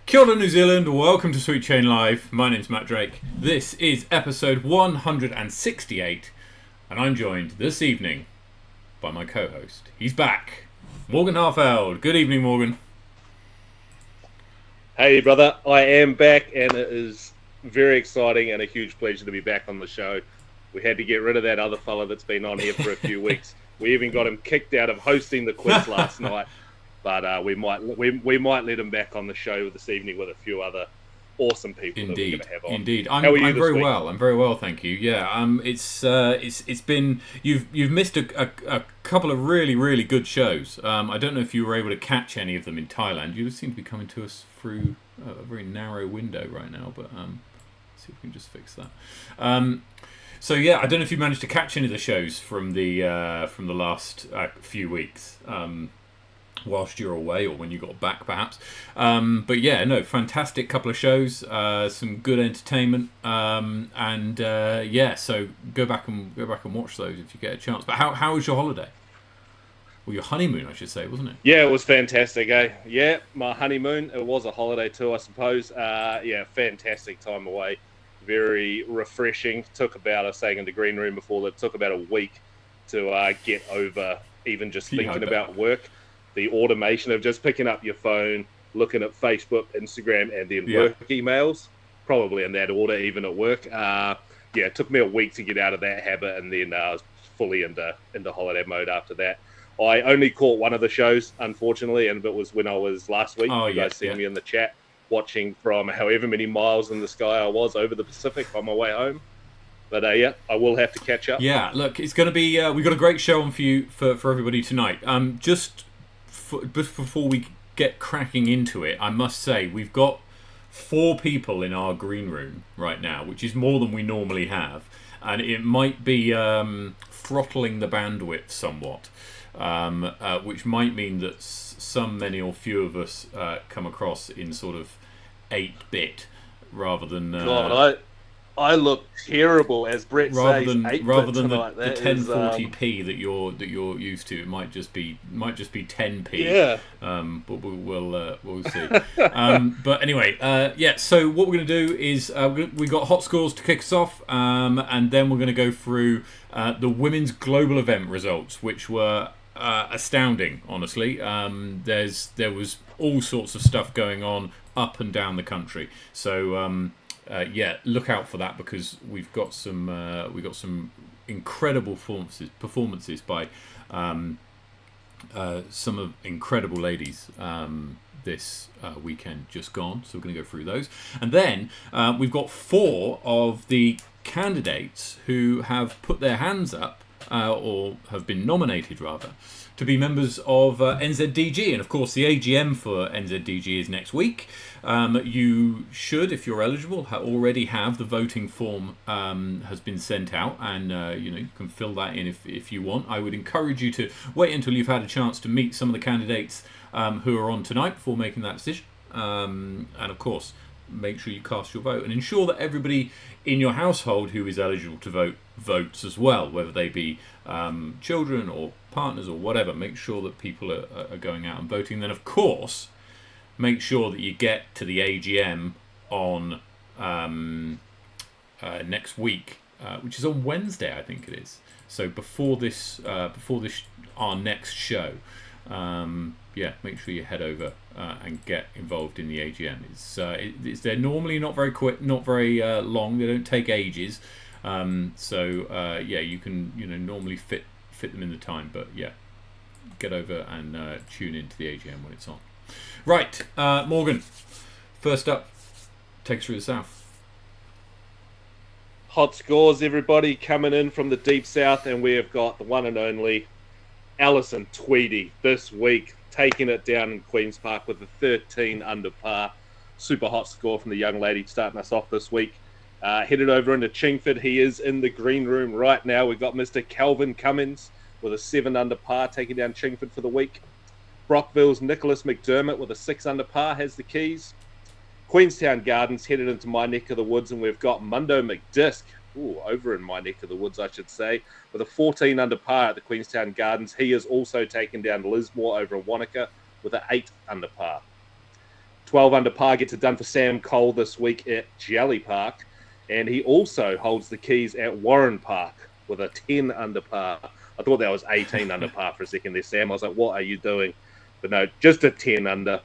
Kia ora, New Zealand. Welcome to Sweet Chain Live. My name's Matt Drake. This is episode 168, and I'm joined this evening by my co-host. He's back, Morgan Harfeld. Good evening, Morgan. Hey, brother. I am back, and it is very exciting and a huge pleasure to be back on the show. We had to get rid of that other fella that's been on here for a few weeks. We even got him kicked out of hosting the quiz last night. But we might let him back on the show this evening with a few other awesome people that we're going to have on. Indeed. How are you I'm very week? well. I'm very well, thank you. Yeah. It's been you've missed a couple of really good shows. I don't know if you were able to catch any of them in Thailand. You seem to be coming to us through a very narrow window right now. But see if we can just fix that. So yeah, I don't know if you managed to catch any of the shows from the last few weeks. Whilst you're away or when you got back perhaps, but yeah, no, fantastic couple of shows, some good entertainment, and yeah, so go back and watch those if you get a chance. But how was your holiday? Well, your honeymoon, I should say, wasn't it? Yeah, it was fantastic, eh? Yeah, my honeymoon. It was a holiday too, I suppose. Yeah, fantastic time away. Very refreshing. Took about, I was saying in the green room before, that took about a week to get over even just thinking about work. The automation of just picking up your phone, looking at Facebook, Instagram, and then work emails, probably in that order, even at work. Yeah, it took me a week to get out of that habit, and then I was fully into holiday mode after that. I only caught one of the shows, unfortunately, and it was when I was last week. You guys see me in the chat, watching from however many miles in the sky I was over the Pacific on my way home. But yeah, I will have to catch up. Yeah, look, it's going to be. We've got a great show on for you for everybody tonight. Just before we get cracking into it, I must say we've got 4 people in our green room right now, which is more than we normally have, and it might be throttling the bandwidth somewhat, which might mean that many or few of us come across in sort of 8-bit rather than. God, I look terrible, as Brett says. Rather than the that 1040p that you're used to, it might just be 10p. Yeah. But we'll see. But anyway, yeah. So what we're going to do is we got hot scores to kick us off, and then we're going to go through the women's global event results, which were astounding. Honestly, there was all sorts of stuff going on up and down the country. So. Yeah, look out for that, because we've got some incredible performances by some of incredible ladies this weekend just gone. So we're going to go through those, and then we've got 4 of the candidates who have put their hands up or have been nominated rather to be members of NZDG. And of course the AGM for NZDG is next week. You should, if you're eligible, already have the voting form has been sent out, and you can fill that in if you want. I would encourage you to wait until you've had a chance to meet some of the candidates who are on tonight before making that decision, and of course make sure you cast your vote and ensure that everybody in your household who is eligible to vote votes as well, whether they be children or partners or whatever. Make sure that people are going out and voting. Then of course make sure that you get to the AGM on next week, which is on Wednesday, I think it is. So before this our next show, yeah, make sure you head over and get involved in the AGM. They're normally not very quick, not very long. They don't take ages. So yeah, you can normally fit them in the time, but yeah, get over and tune into the AGM when it's on. Right, Morgan, first up, take us through the South. Hot scores, everybody, coming in from the deep south, and we have got the one and only Alison Tweedy this week, taking it down in Queen's Park with a 13 under par. Super hot score from the young lady starting us off this week. Headed over into Chingford. He is in the green room right now. We've got Mr. Calvin Cummins with a 7 under par, taking down Chingford for the week. Brockville's Nicholas McDermott with a 6 under par has the keys. Queenstown Gardens headed into my neck of the woods, and we've got Mundo McDisk, over in my neck of the woods, I should say, with a 14 under par at the Queenstown Gardens. He is also taken down Lismore over in Wanaka with an 8 under par. 12 under par gets it done for Sam Cole this week at Jelly Park. And he also holds the keys at Warren Park with a 10 under par. I thought that was 18 under par for a second there, Sam. I was like, what are you doing? But no, just a 10 under.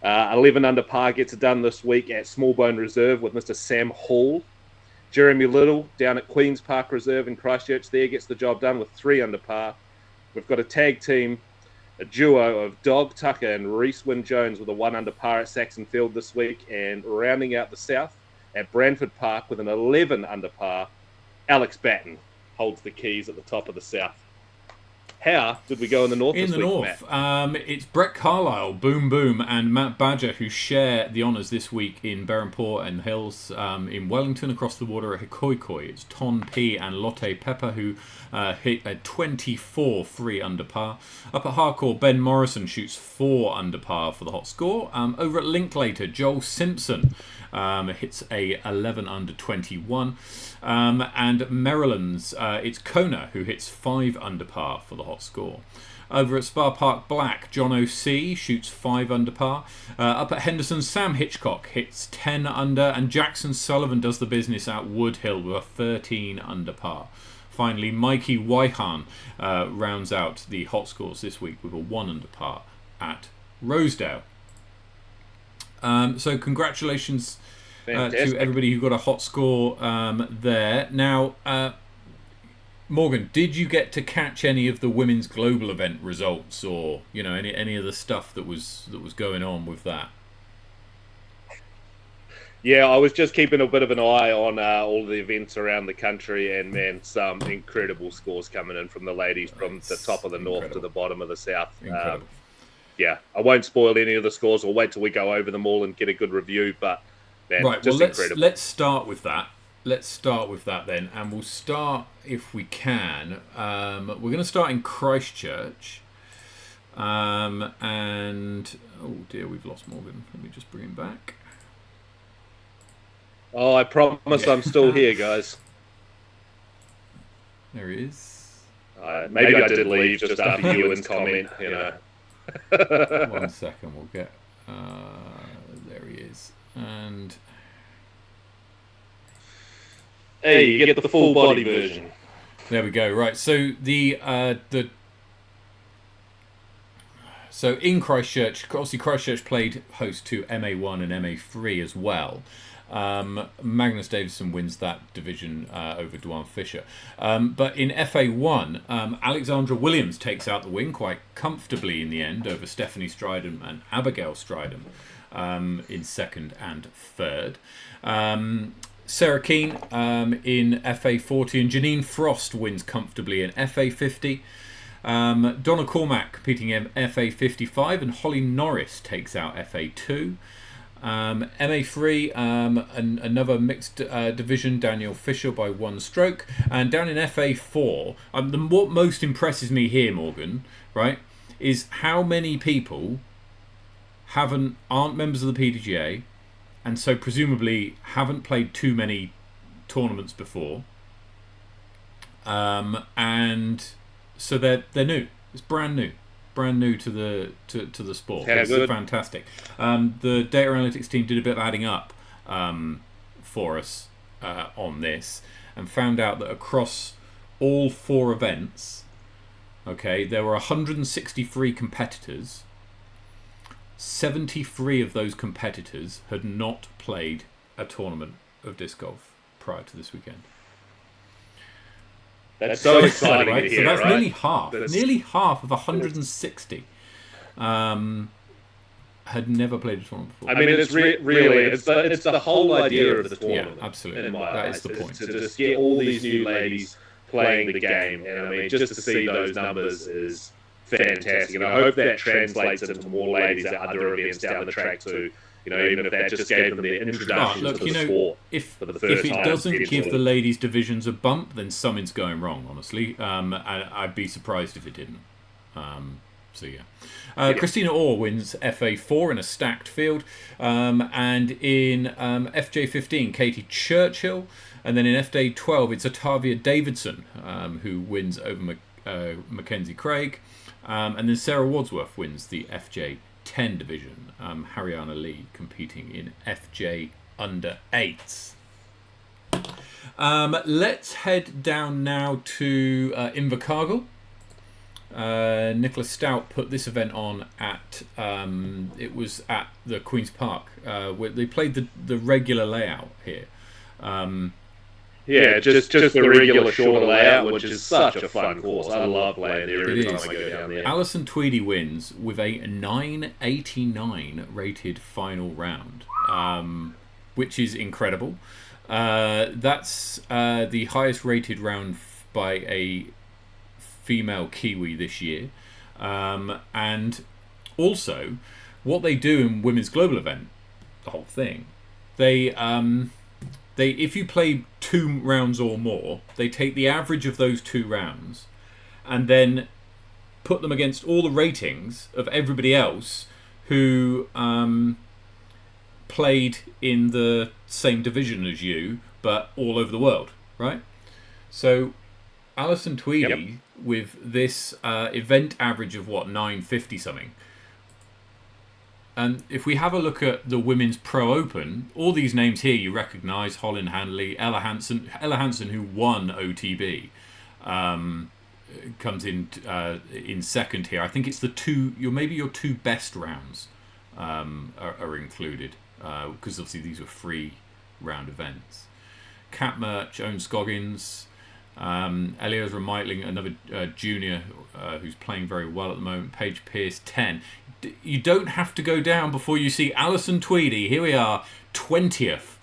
11 under par gets it done this week at Smallbone Reserve with Mr. Sam Hall. Jeremy Little down at Queen's Park Reserve in Christchurch there gets the job done with 3 under par. We've got a tag team, a duo of Dog Tucker and Reese Wynne Jones with a 1 under par at Saxon Field this week. And rounding out the south at Branford Park with an 11 under par, Alex Batten holds the keys at the top of the south. How did we go in the north in this the week, north, Matt? it's Brett Carlisle, Boom Boom, and Matt Badger who share the honours this week in Berrenport and Hills. In Wellington, across the water at Hikoikoi, it's Ton P and Lotte Pepper who hit a 24 3 under par. Up at Harcourt, Ben Morrison shoots 4 under par for the hot score. Over at Linklater, Joel Simpson hits a 11 under 21. And Maryland's, it's Kona who hits 5 under par for the hot score. Over at Spa Park Black, John O.C. shoots 5 under par. Up at Henderson, Sam Hitchcock hits 10 under, and Jackson Sullivan does the business at Woodhill with a 13 under par. Finally, Mikey Wyhan rounds out the hot scores this week with a 1 under par at Rosedale. So congratulations to everybody who got a hot score there. Now, Morgan, did you get to catch any of the women's global event results, or any of the stuff that was going on with that? Yeah, I was just keeping a bit of an eye on all the events around the country, and man, some incredible scores coming in from the ladies from the top of the north to the bottom of the south. Yeah, I won't spoil any of the scores. We'll wait till we go over them all and get a good review. But man, right, just incredible. Let's start with that. Let's start with that then, and we'll start, if we can. We're going to start in Christchurch, and oh dear, we've lost Morgan. Let me just bring him back. Oh, I promise I'm still here, guys. There he is. Maybe I did leave just after Ewan's comment. One second, we'll get. There he is, and. Hey, you get the full body version. There we go. Right. So so in Christchurch, obviously Christchurch played host to MA1 and MA3 as well. Magnus Davison wins that division over Dwan Fisher. But in FA1, Alexandra Williams takes out the win quite comfortably in the end over Stephanie Stridham and Abigail Stridham in second and third. Sarah Keane in FA40, and Janine Frost wins comfortably in FA50. Donna Cormack competing in FA55, and Holly Norris takes out FA2. MA3, another mixed division, Daniel Fisher by 1 stroke. And down in FA4, what most impresses me here, Morgan, right, is how many people aren't members of the PDGA, and so presumably haven't played too many tournaments before, and so they're new. It's brand new to the sport. Yeah, it's good. Fantastic. The data analytics team did a bit of adding up for us on this, and found out that across all 4 events, okay, there were 163 competitors. 73 of those competitors had not played a tournament of disc golf prior to this weekend. That's so exciting, right? To hear, so that's right? nearly half. Nearly half of 160 had never played a tournament before. I mean, it's really it's the whole idea of the tournament. Yeah, absolutely. That is the point. To just get all these new ladies playing the game, and I mean, just to see those numbers is fantastic. And I hope that translates into more ladies at other events down the track too. Even if that just gave them their introduction to the sport for the first if it time. doesn't give the ladies' divisions a bump, then something's going wrong, honestly. I'd be surprised if it didn't. Christina Orr wins FA4 in a stacked field. And in FJ15, Katie Churchill. And then in FJ12, it's Otavia Davidson who wins over Mackenzie Craig. And then Sarah Wadsworth wins the FJ 10 division. Haryana Lee competing in FJ under 8s. Let's head down now to Invercargill. Nicholas Stout put this event on at it was at the Queen's Park, where they played the regular layout here. Just the regular shorter layout, which is such a fun course. I love playing there every time I go down there. Alison Tweedy wins with a 989 rated final round, which is incredible. That's the highest rated round by a female Kiwi this year. And also, what they do in Women's Global Event, the whole thing, they if you play 2 rounds or more, they take the average of those 2 rounds and then put them against all the ratings of everybody else who played in the same division as you, but all over the world, right? So Alison Tweedy, with this event average of 950 something. And if we have a look at the Women's Pro Open, all these names here you recognise: Holyn Handley, Ella Hansen, who won OTB, comes in second here. I think it's your 2 best rounds are included, because obviously these were free round events. Kat Murch, Owen Scoggins, Eleazar Meitling, another junior who's playing very well at the moment. Paige Pierce, 10. You don't have to go down before you see Alison Tweedy. Here we are, 20th,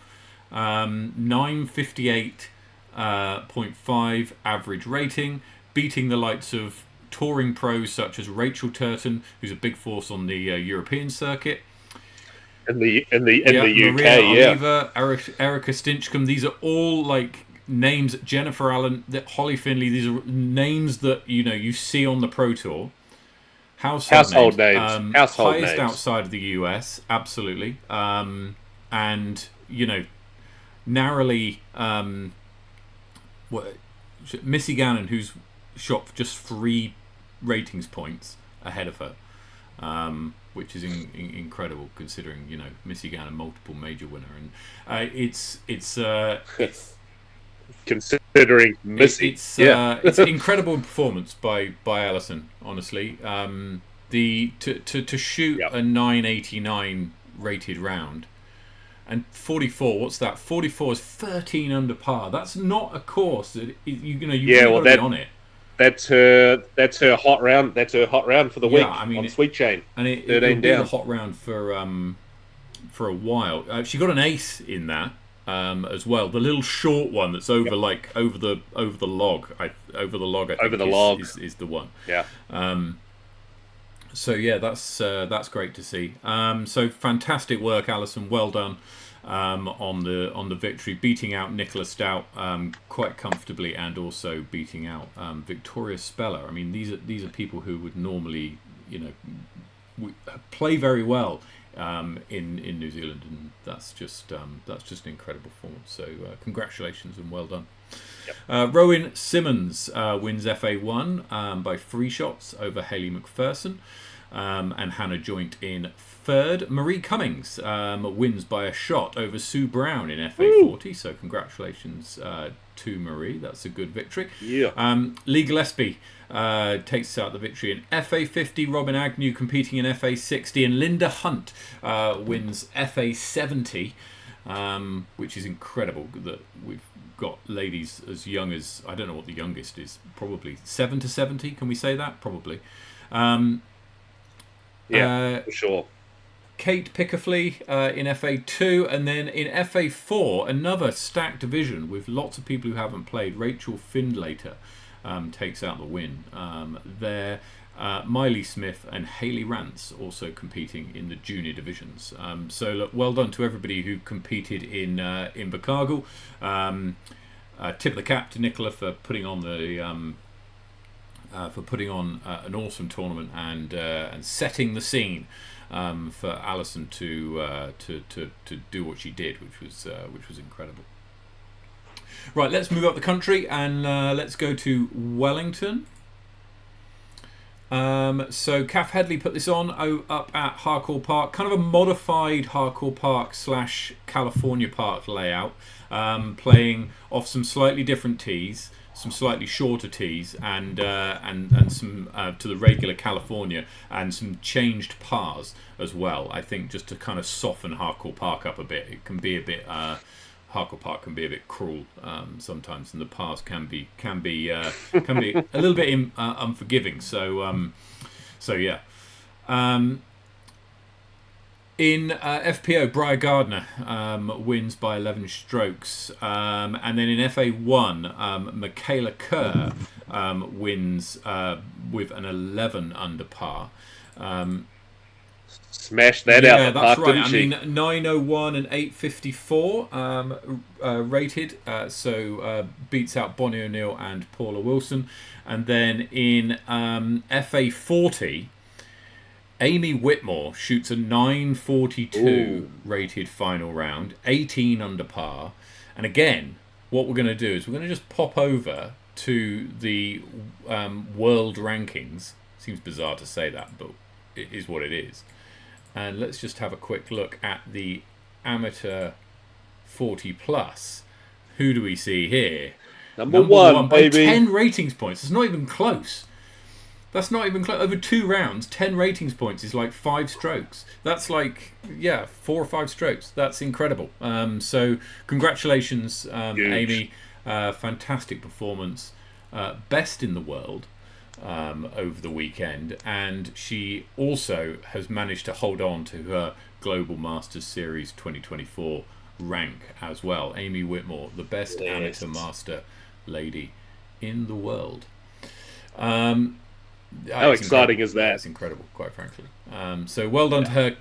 958.5 average rating, beating the likes of touring pros such as Rachel Turton, who's a big force on the European circuit. In the UK, Maria Oliva, Erica Stinchcombe. These are all like names. Jennifer Allen, Holly Finley. These are names that you see on the Pro Tour. Household names. Highest outside of the US, absolutely. And narrowly, Missy Gannon, who's shot just 3 ratings points ahead of her. Which is incredible, considering Missy Gannon, multiple major winner, and it's considering Missy. It's an incredible performance by Alison. Honestly, to shoot a 989 rated round, and 44. What's that? 44 is 13 under par. That's not a course that you've got to be on it. That's her hot round. That's her hot round for the week on Sweet Chain. And it'll be a hot round for a while. She got an ace in that as well. The little short one that's over over the log. Over the log. Is the one. Yeah. So yeah, that's great to see. So fantastic work, Alison. Well done. On the victory, beating out Nicholas Stout quite comfortably, and also beating out Victoria Speller. I mean, these are people who would normally play very well in New Zealand, and that's just an incredible performance. So congratulations and well done. Yep. Rowan Simmons wins FA1 by 3 shots over Hayley McPherson, and Hannah Joint in third. Marie Cummings wins by a shot over Sue Brown in FA40. So congratulations to Marie. That's a good victory. Yeah. Lee Gillespie takes out the victory in FA50. Robin Agnew competing in FA60, and Linda Hunt wins FA70, which is incredible that we've got ladies as young as, I don't know what the youngest is, probably 7 to 70. Can we say that? Probably. For sure. Kate Pickerfley in FA2, and then in FA4, another stacked division with lots of people who haven't played. Rachel Findlater takes out the win there. Miley Smith and Hayley Rance also competing in the junior divisions. So look, well done to everybody who competed in Invercargill. Tip of the cap to Nicola for putting on an awesome tournament and setting the scene for Alison to do what she did, which was incredible. Right, let's move up the country and let's go to Wellington. So Kath Headley put this on up at Harcourt Park, kind of a modified Harcourt Park / California Park layout, playing off some slightly different tees, some slightly shorter tees, and some to the regular California, and some changed pars as well. I think just to kind of soften Harcourt Park up a bit. It can be a bit. Harcourt Park can be a bit cruel sometimes, and the pars can be a little bit unforgiving. So yeah. In FPO, Briar Gardner wins by 11 strokes, and then in FA1, Michaela Kerr wins with an 11 under par. Smashed that out the park, that's right. didn't she? I mean, 901 and 854 rated, so beats out Bonnie O'Neill and Paula Wilson. And then in FA40, Amy Whitmore shoots a 942 rated final round, 18 under par. And again, what we're going to do is we're going to just pop over to the world rankings. Seems bizarre to say that, but it is what it is. And let's just have a quick look at the amateur 40 plus. Who do we see here? Number one, by baby. 10 ratings points. It's not even close. That's not even close. Over 2 rounds, 10 ratings points is like 5 strokes. That's like, 4 or 5 strokes. That's incredible. So congratulations, Amy. Fantastic performance. Best in the world. Over the weekend, and she also has managed to hold on to her Global Masters Series 2024 rank as well. Amy Whitmore, the best amateur master lady in the world. How exciting is that? It's incredible, quite frankly. So well done to her.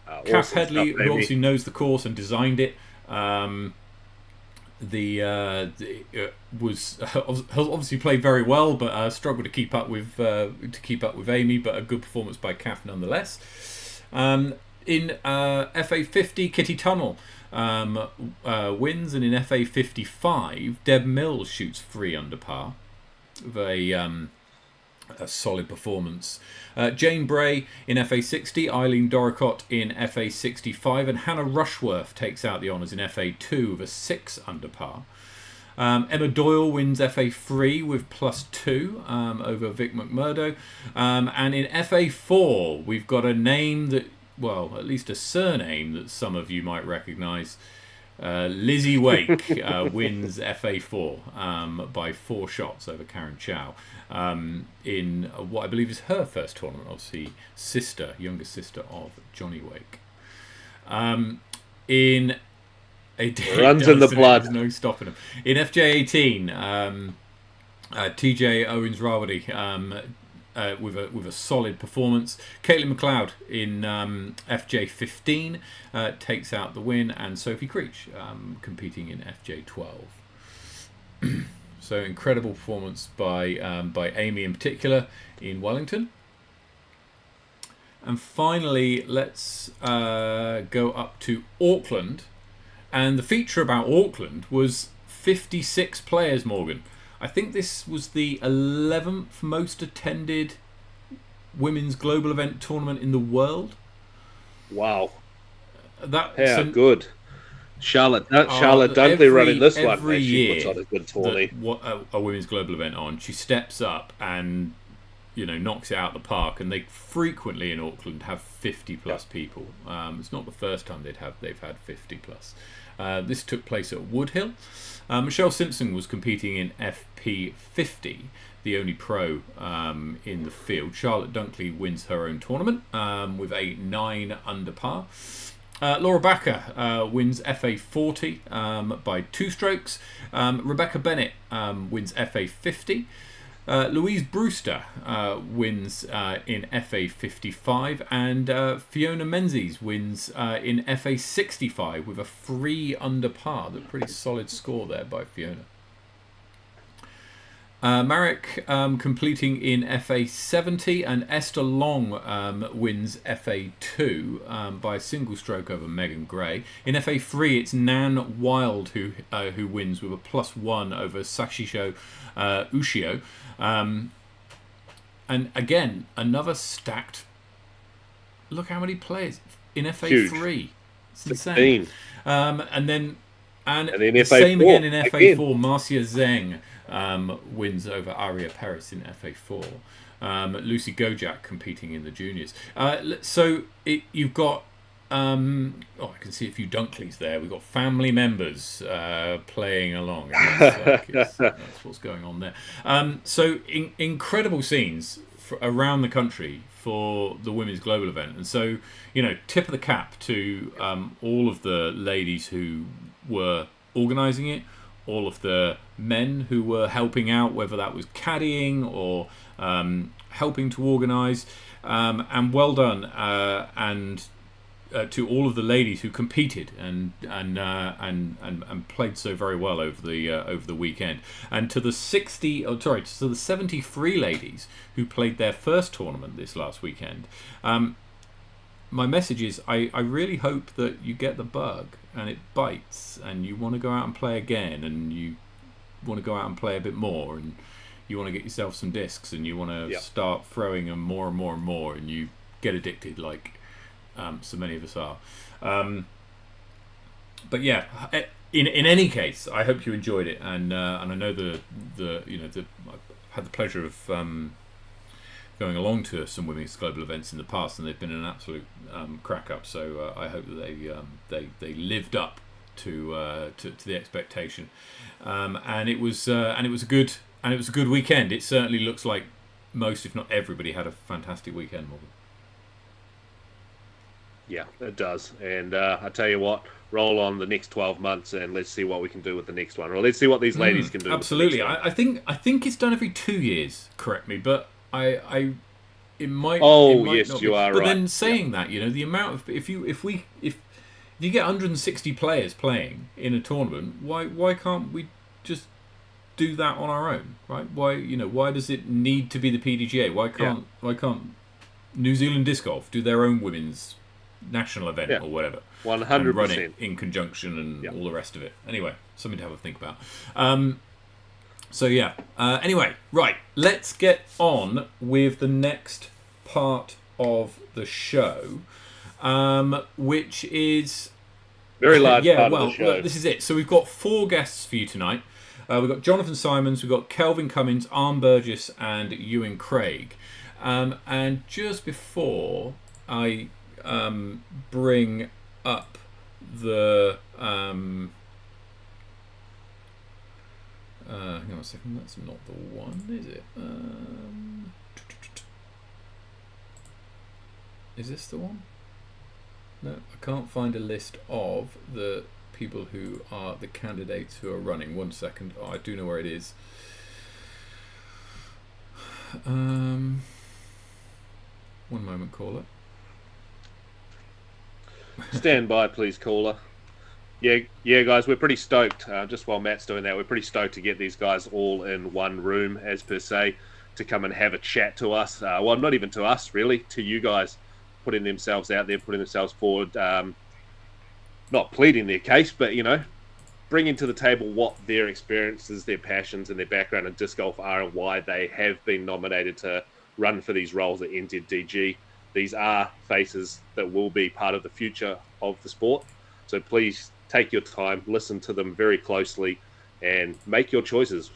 Kath Awesome Headley, stuff, who obviously knows the course and designed it. Was obviously played very well, but struggled to keep up with Amy. But a good performance by Kath nonetheless. In FA50, Kitty Tunnel wins, and in FA55, Deb Mills shoots 3 under par with a solid performance. Jane Bray in FA60, Eileen Doricott in FA65, and Hannah Rushworth takes out the honours in FA2 with a 6 under par. Emma Doyle wins FA3 with +2 over Vic McMurdo. And in FA4, we've got a name that, well, at least a surname that some of you might recognise. Lizzie Wake wins FA4 by 4 shots over Karen Chow in what I believe is her first tournament, obviously younger sister of Johnny Wake. In runs in the blood. There's no stopping him. In FJ18, TJ Owens Rawadi with a solid performance. Caitlin McLeod in FJ15 takes out the win, and Sophie Creech competing in FJ12. So incredible performance by Amy in particular in Wellington. And finally, let's go up to Auckland. And the feature about Auckland was 56 players, Morgan. I think this was the 11th most attended women's global event tournament in the world. Wow. So good. Charlotte Dunkley running this one. Every year, puts on a good tourney. A women's global event on, she steps up and knocks it out the park. And they frequently in Auckland have 50 plus people. It's not the first time they've had 50 plus. This took place at Woodhill. Michelle Simpson was competing in FP50, the only pro in the field. Charlotte Dunkley wins her own tournament with a 9 under par. Laura Backer wins FA40 by 2 strokes. Rebecca Bennett wins FA50. Louise Brewster wins in FA55, and Fiona Menzies wins in FA65 with a 3 under par. A pretty solid score there by Fiona. Marek completing in FA70, and Esther Long wins FA2 by a single stroke over Megan Gray. In FA3, it's Nan Wild who wins with a +1 over Sashisho Ushio. And And again, another stacked. Look how many players in FA3. It's insane. 16. And then then the FA4 same again in FA4. again. Marcia Zheng wins over Aria Perez in FA4. Lucy Gojak competing in the juniors. So you've got. I can see a few Dunkleys there. We've got family members playing along. That's what's going on there. So incredible scenes around the country for the women's global event, and so tip of the cap to all of the ladies who were organising it, all of the men who were helping out, whether that was caddying or helping to organise, and well done, and to all of the ladies who competed and played so very well over the weekend, and to the 73 ladies who played their first tournament this last weekend. My message is I really hope that you get the bug and it bites and you want to go out and play again, and you want to go out and play a bit more, and you want to get yourself some discs, and you want to start throwing them more and more and more, and you get addicted like so many of us are. But yeah, in any case, I hope you enjoyed it, and I know I've had the pleasure of going along to some women's global events in the past, and they've been an absolute crack up. So I hope that they lived up to the expectation, and it was a good weekend. It certainly looks like most, if not everybody, had a fantastic weekend, Morgan. Yeah, it does. And I tell you what, roll on the next 12 months and let's see what we can do with the next one. Or let's see what these ladies can do. Absolutely. I think it's done every 2 years, correct me, but it might yes, not you be. are but right. Then saying that, the amount of if you get 160 players playing in a tournament, why can't we just do that on our own, right? Why does it need to be the PDGA? Why can't New Zealand Disc Golf do their own women's national event or whatever, 100%, and run it in conjunction and all the rest of it? Anyway, something to have a think about. Anyway, right, let's get on with the next part of the show, which is very large part of the show. Look, this is it. So we've got 4 guests for you tonight. We've got Jonathan Simons, we've got Kelvin Cummins, Arne Burgess, and Ewan Craig. And just before I bring up the hang on a second, that's not the one, is it? Is this the one? No, I can't find a list of the people who are the candidates who are running. 1 second. I do know where it is. One moment, caller. Stand by, please, caller. Yeah, guys, we're pretty stoked. Just while Matt's doing that, we're pretty stoked to get these guys all in one room, as per se, to come and have a chat to us. Well, not even to us, really, to you guys, putting themselves out there, putting themselves forward, not pleading their case, but, bringing to the table what their experiences, their passions, and their background in disc golf are, and why they have been nominated to run for these roles at NZDG. These are faces that will be part of the future of the sport. So please take your time, listen to them very closely, and make your choices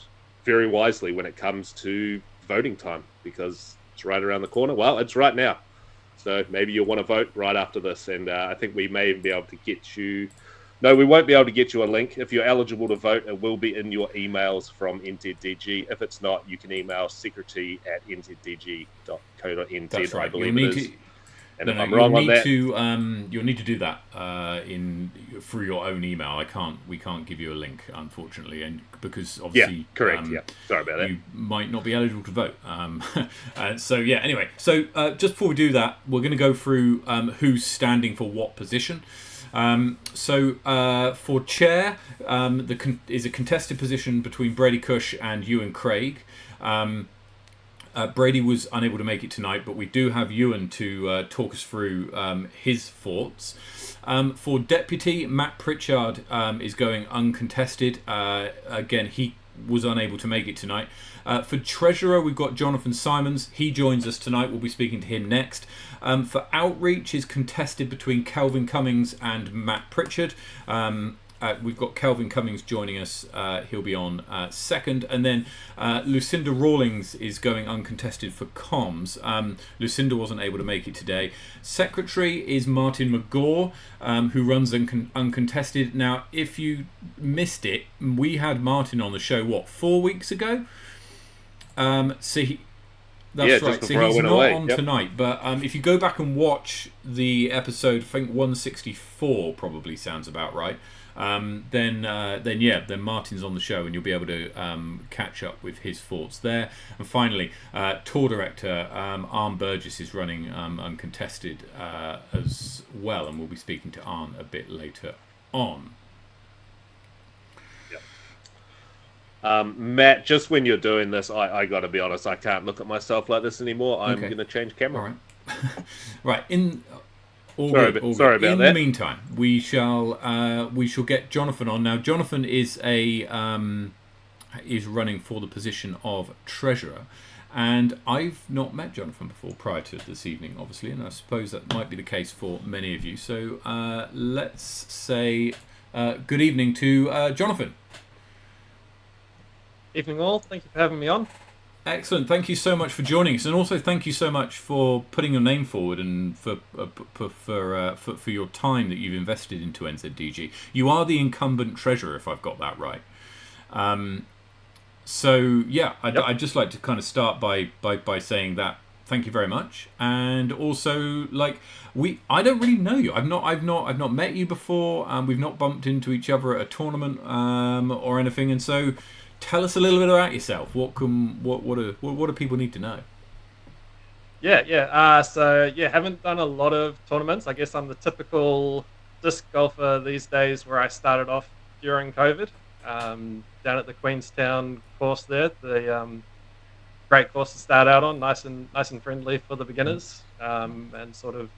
very wisely when it comes to voting time, because it's right around the corner. Well, it's right now. So maybe you'll want to vote right after this. And I think we may be able to get you... No, we won't be able to get you a link. If you're eligible to vote, it will be in your emails from NZDG. If it's not, you can email secretary@nzdg.co.nz. That's right. I believe it is. And if I'm you'll wrong on need that... you'll need to do that through your own email. We can't give you a link, unfortunately, and because obviously... Yeah, correct, Sorry about that. You might not be eligible to vote. Anyway. So just before we do that, we're going to go through who's standing for what position. For chair, is a contested position between Brady Cush and Ewan Craig. Brady was unable to make it tonight, but we do have Ewan to talk us through his thoughts. For deputy, Matt Pritchard is going uncontested. Again, he was unable to make it tonight. For Treasurer, we've got Jonathan Simons. He joins us tonight. We'll be speaking to him next. For Outreach is contested between Kelvin Cummings and Matt Pritchard. We've got Kelvin Cummings joining us. He'll be on second. And then Lucinda Rawlings is going uncontested for comms. Lucinda wasn't able to make it today. Secretary is Martin McGaw, who runs uncontested. Now, if you missed it, we had Martin on the show, 4 weeks ago? That's right. So he's not on tonight. But if you go back and watch the episode, I think 164 probably sounds about right. Then Martin's on the show, and you'll be able to catch up with his thoughts there. And finally, tour director Arne Burgess is running uncontested as well, and we'll be speaking to Arne a bit later on. Matt, just when you're doing this, I got to be honest, I can't look at myself like this anymore. I'm going to change camera. All right. Right. Sorry about that. In the meantime, we shall get Jonathan on now. Jonathan is running for the position of treasurer, and I've not met Jonathan before prior to this evening, obviously, and I suppose that might be the case for many of you. So let's say good evening to Jonathan. Evening all. Thank you for having me on. Excellent. Thank you so much for joining us, and also thank you so much for putting your name forward and for your time that you've invested into NZDG. You are the incumbent treasurer, if I've got that right. I'd just like to kind of start by saying that thank you very much, and also I don't really know you. I've not met you before. We've not bumped into each other at a tournament or anything, and so. Tell us a little bit about yourself. What do people need to know? Haven't done a lot of tournaments. I guess I'm the typical disc golfer these days, where I started off during COVID, down at the Queenstown course there. The great course to start out on, nice and friendly for the beginners, and sort of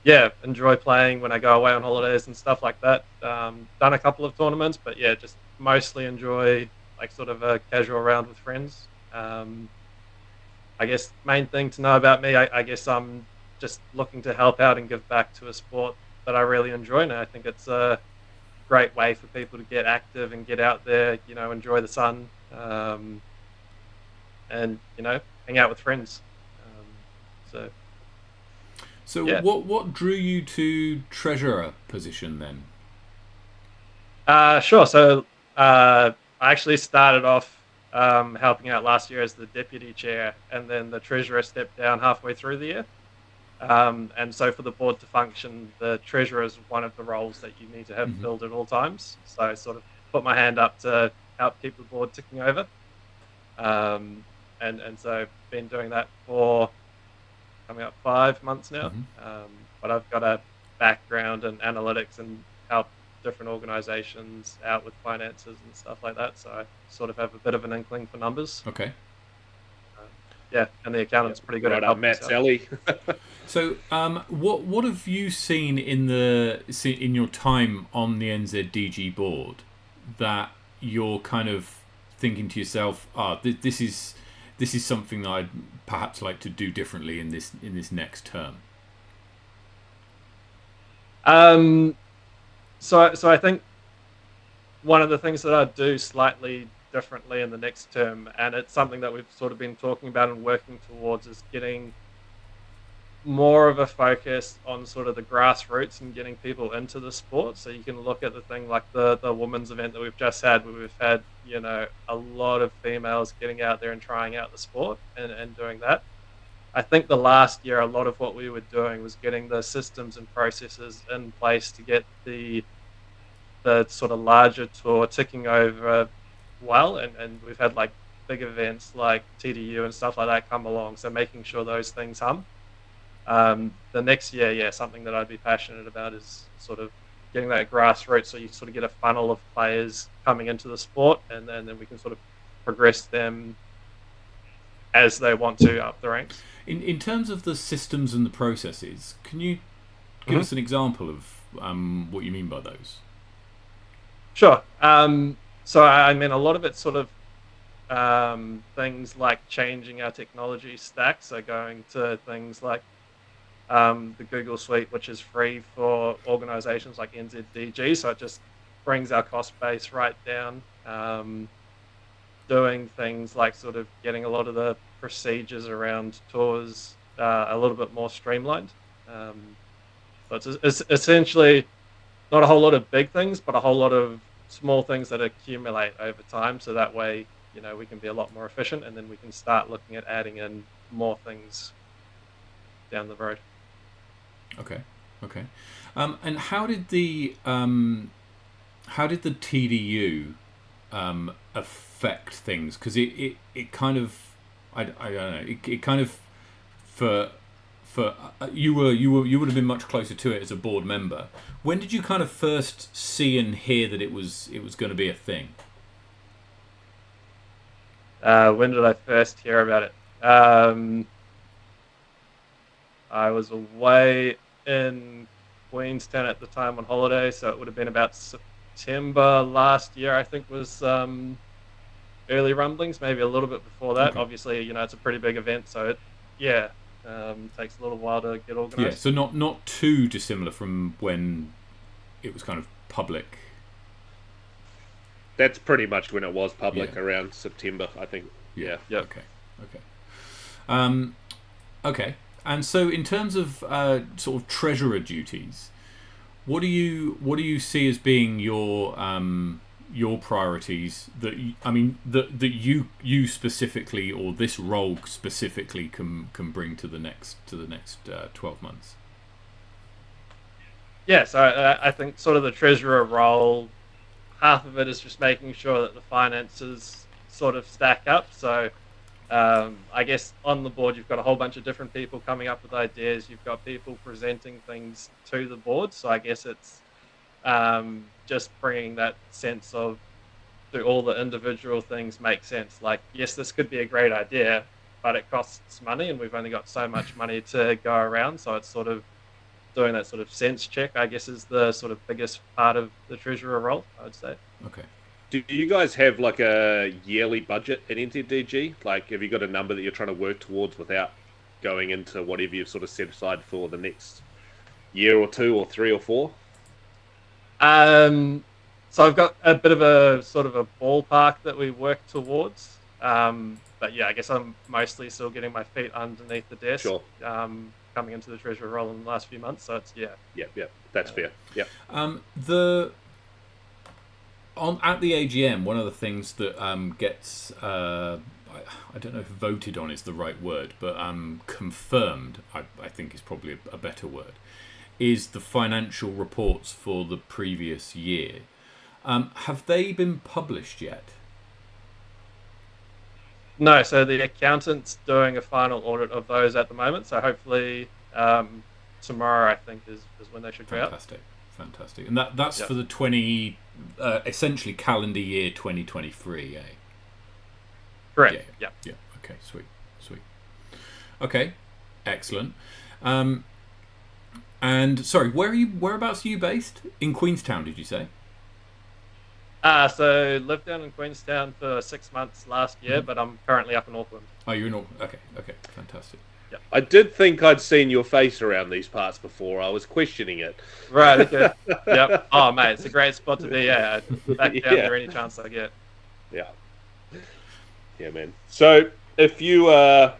enjoy playing when I go away on holidays and stuff like that. Done a couple of tournaments, but just mostly enjoy. Sort of a casual round with friends. I guess main thing to know about me, I guess I'm just looking to help out and give back to a sport that I really enjoy, and I think it's a great way for people to get active and get out there, enjoy the sun, and hang out with friends. What drew you to treasurer position then? Sure. So I actually started off helping out last year as the deputy chair, and then the treasurer stepped down halfway through the year. And so for the board to function, the treasurer is one of the roles that you need to have filled at all times. So I sort of put my hand up to help keep the board ticking over. And so I've been doing that for coming up 5 months now. But I've got a background in analytics and help different organizations out with finances and stuff like that, so I sort of have a bit of an inkling for numbers. Okay. And the accountant's pretty good at helping Matt Sally. So what have you seen in your time on the NZDG board that you're kind of thinking to yourself, this is something that I'd perhaps like to do differently in this next term? So I think one of the things that I'd do slightly differently in the next term, and it's something that we've sort of been talking about and working towards, is getting more of a focus on sort of the grassroots and getting people into the sport. So you can look at the thing like the women's event that we've just had, where we've had, a lot of females getting out there and trying out the sport and doing that. I think the last year, a lot of what we were doing was getting the systems and processes in place to get the sort of larger tour ticking over well. And we've had big events like TDU and stuff like that come along. So making sure those things hum. The next year, something that I'd be passionate about is sort of getting that grassroots, so you sort of get a funnel of players coming into the sport, and then we can sort of progress them as they want to up the ranks. In terms of the systems and the processes, can you give us an example of what you mean by those? Sure. So I mean, a lot of it's sort of things like changing our technology stack. So going to things like the Google Suite, which is free for organizations like NZDG. So it just brings our cost base right down. Doing things like sort of getting a lot of the procedures around tours a little bit more streamlined. Um, so it's essentially not a whole lot of big things, but a whole lot of small things that accumulate over time. So that way, we can be a lot more efficient, and then we can start looking at adding in more things down the road. Okay. Okay. And how did the TDU affect things? Because it kind of I don't know, it kind of for you would have been much closer to it as a board member. When did you kind of first see and hear that it was going to be a thing? When did I first hear about it? I was away in Queenstown at the time on holiday, so it would have been about September last year, I think, was early rumblings, maybe a little bit before that. Okay. Obviously, it's a pretty big event, so it takes a little while to get organised. Yeah, so not too dissimilar from when it was kind of public. That's pretty much when it was public, Yeah. around September, I think. Yeah. Yep. Okay. Okay. And so, in terms of sort of treasurer duties, what do you see as being your priorities that you specifically, or this role specifically, can bring to the next 12 months? Yeah, so I think sort of the treasurer role, half of it is just making sure that the finances sort of stack up. So I guess on the board, you've got a whole bunch of different people coming up with ideas. You've got people presenting things to the board. So I guess it's just bringing that sense of, do all the individual things make sense? Like, yes, this could be a great idea, but it costs money, and we've only got so much money to go around. So it's sort of doing that sort of sense check, I guess, is the sort of biggest part of the treasurer role, I would say. Okay. Do you guys have like a yearly budget at NZDG? Like, have you got a number that you're trying to work towards without going into whatever you've sort of set aside for the next year or two or 3 or 4? So I've got a bit of a sort of a ballpark that we work towards. But yeah, I guess I'm mostly still getting my feet underneath the desk. Sure. Coming into the treasurer role in the last few months. So it's, Yeah, that's fair. Yeah. At the AGM, one of the things that gets I don't know if voted on is the right word, but confirmed, I think is probably a better word, is the financial reports for the previous year. Have they been published yet? No, so the accountant's doing a final audit of those at the moment. So hopefully tomorrow, I think, is when they should go out. Fantastic. And that's for the essentially calendar year 2023, eh? Correct. Yeah. Okay, sweet. Okay, excellent. And sorry, whereabouts are you based? In Queenstown, did you say? So lived down in Queenstown for 6 months last year, but I'm currently up in Auckland. Oh, you're in Auckland. Okay, fantastic. Yeah. I did think I'd seen your face around these parts before. I was questioning it. Right, okay. Yep. Oh, mate, it's a great spot to be at. Back down there any chance I get. Yeah. Yeah, man. So, if you, how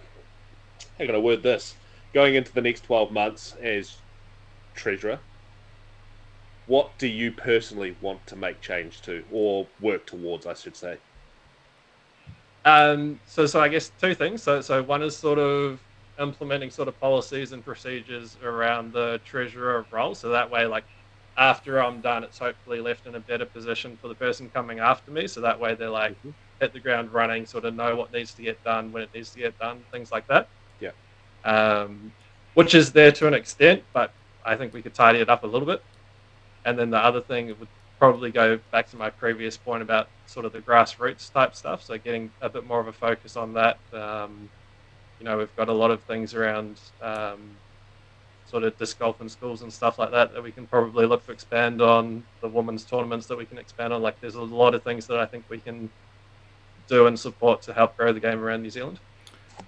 can I word this? Going into the next 12 months as treasurer, what do you personally want to make change to, or work towards, I should say? So I guess 2 things. So one is sort of implementing sort of policies and procedures around the treasurer role. So that way, like, after I'm done, it's hopefully left in a better position for the person coming after me. So that way they're like, hit the ground running, sort of know what needs to get done, when it needs to get done, things like that. Yeah. Which is there to an extent, but I think we could tidy it up a little bit. And then the other thing would probably go back to my previous point about sort of the grassroots type stuff. So getting a bit more of a focus on that. We've got a lot of things around sort of disc golf in schools and stuff like that we can probably look to expand on, the women's tournaments that we can expand on. Like, there's a lot of things that I think we can do and support to help grow the game around New Zealand.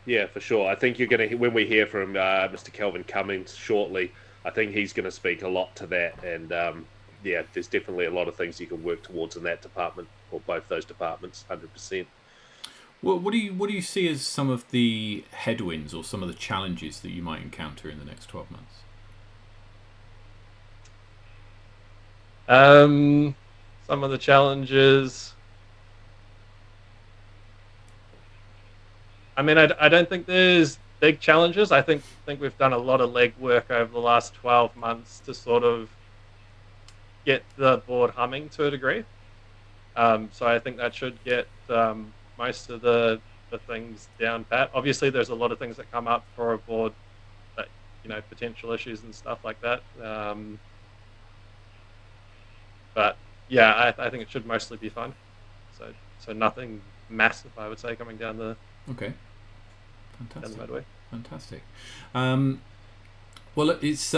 Yeah, for sure. I think you're going to, when we hear from Mr. Kelvin Cummins shortly, I think he's going to speak a lot to that. And yeah, there's definitely a lot of things you can work towards in that department, or both those departments, 100%. Well, what do you see as some of the headwinds or some of the challenges that you might encounter in the next 12 months? Some of the challenges. I mean, I don't think there's big challenges. I think we've done a lot of legwork over the last 12 months to sort of get the board humming to a degree. So I think that should get most of the things down pat. Obviously, there's a lot of things that come up for a board, that, you know, potential issues and stuff like that. But yeah, I think it should mostly be fun. So nothing massive, I would say, coming down the motorway. Fantastic. Well, it's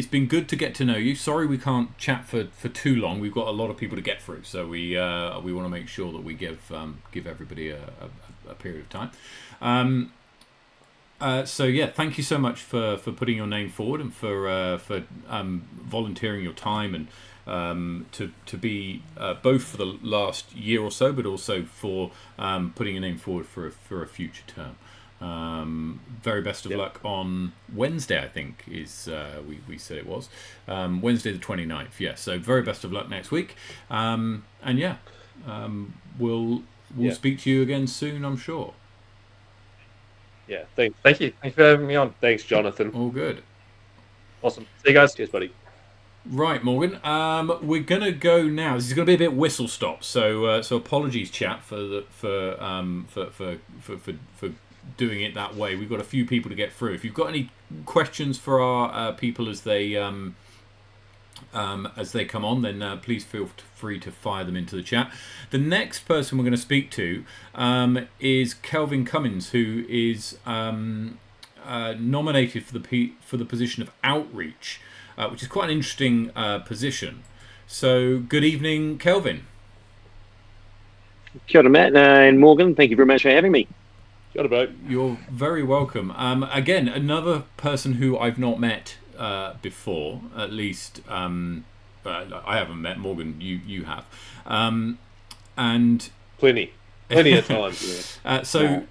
been good to get to know you. Sorry we can't chat for too long. We've got a lot of people to get through, so we want to make sure that we give everybody a period of time. So yeah, thank you so much for putting your name forward and for volunteering your time and to be both for the last year or so, but also for putting your name forward for a future term. Very best of luck on Wednesday, I think is we said it was Wednesday the 29th. Yeah, so very best of luck next week. And yeah, we'll speak to you again soon, I'm sure. Yeah, thank you for having me on. Thanks, Jonathan. All good. Awesome. See you guys. Cheers, buddy. Right, Morgan. We're gonna go now. This is gonna be a bit whistle stop. So apologies, chat, for doing it that way. We've got a few people to get through. If you've got any questions for our people as they come on, then please feel free to fire them into the chat. The next person we're going to speak to is Kelvin Cummins, who is nominated for the position of outreach, which is quite an interesting position. So, good evening, Kelvin. Kia ora, Matt and Morgan. Thank you very much for having me. Got about. You're very welcome. Again, another person who I've not met before, at least I haven't met. Morgan, you have, and plenty of times. Yeah. So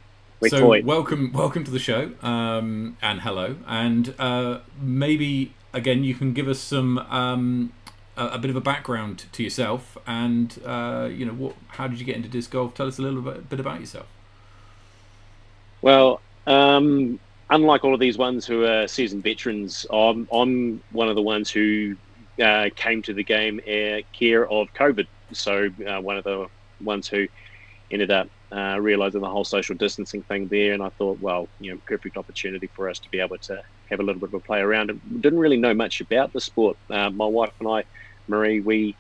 welcome to the show, and hello, and maybe again you can give us some a bit of a background to yourself, and how did you get into disc golf? Tell us a little bit about yourself. Well, unlike all of these ones who are seasoned veterans, I'm one of the ones who came to the game care of COVID. So one of the ones who ended up realising the whole social distancing thing there, and I thought, well, perfect opportunity for us to be able to have a little bit of a play around. And didn't really know much about the sport. My wife and I, Marie, we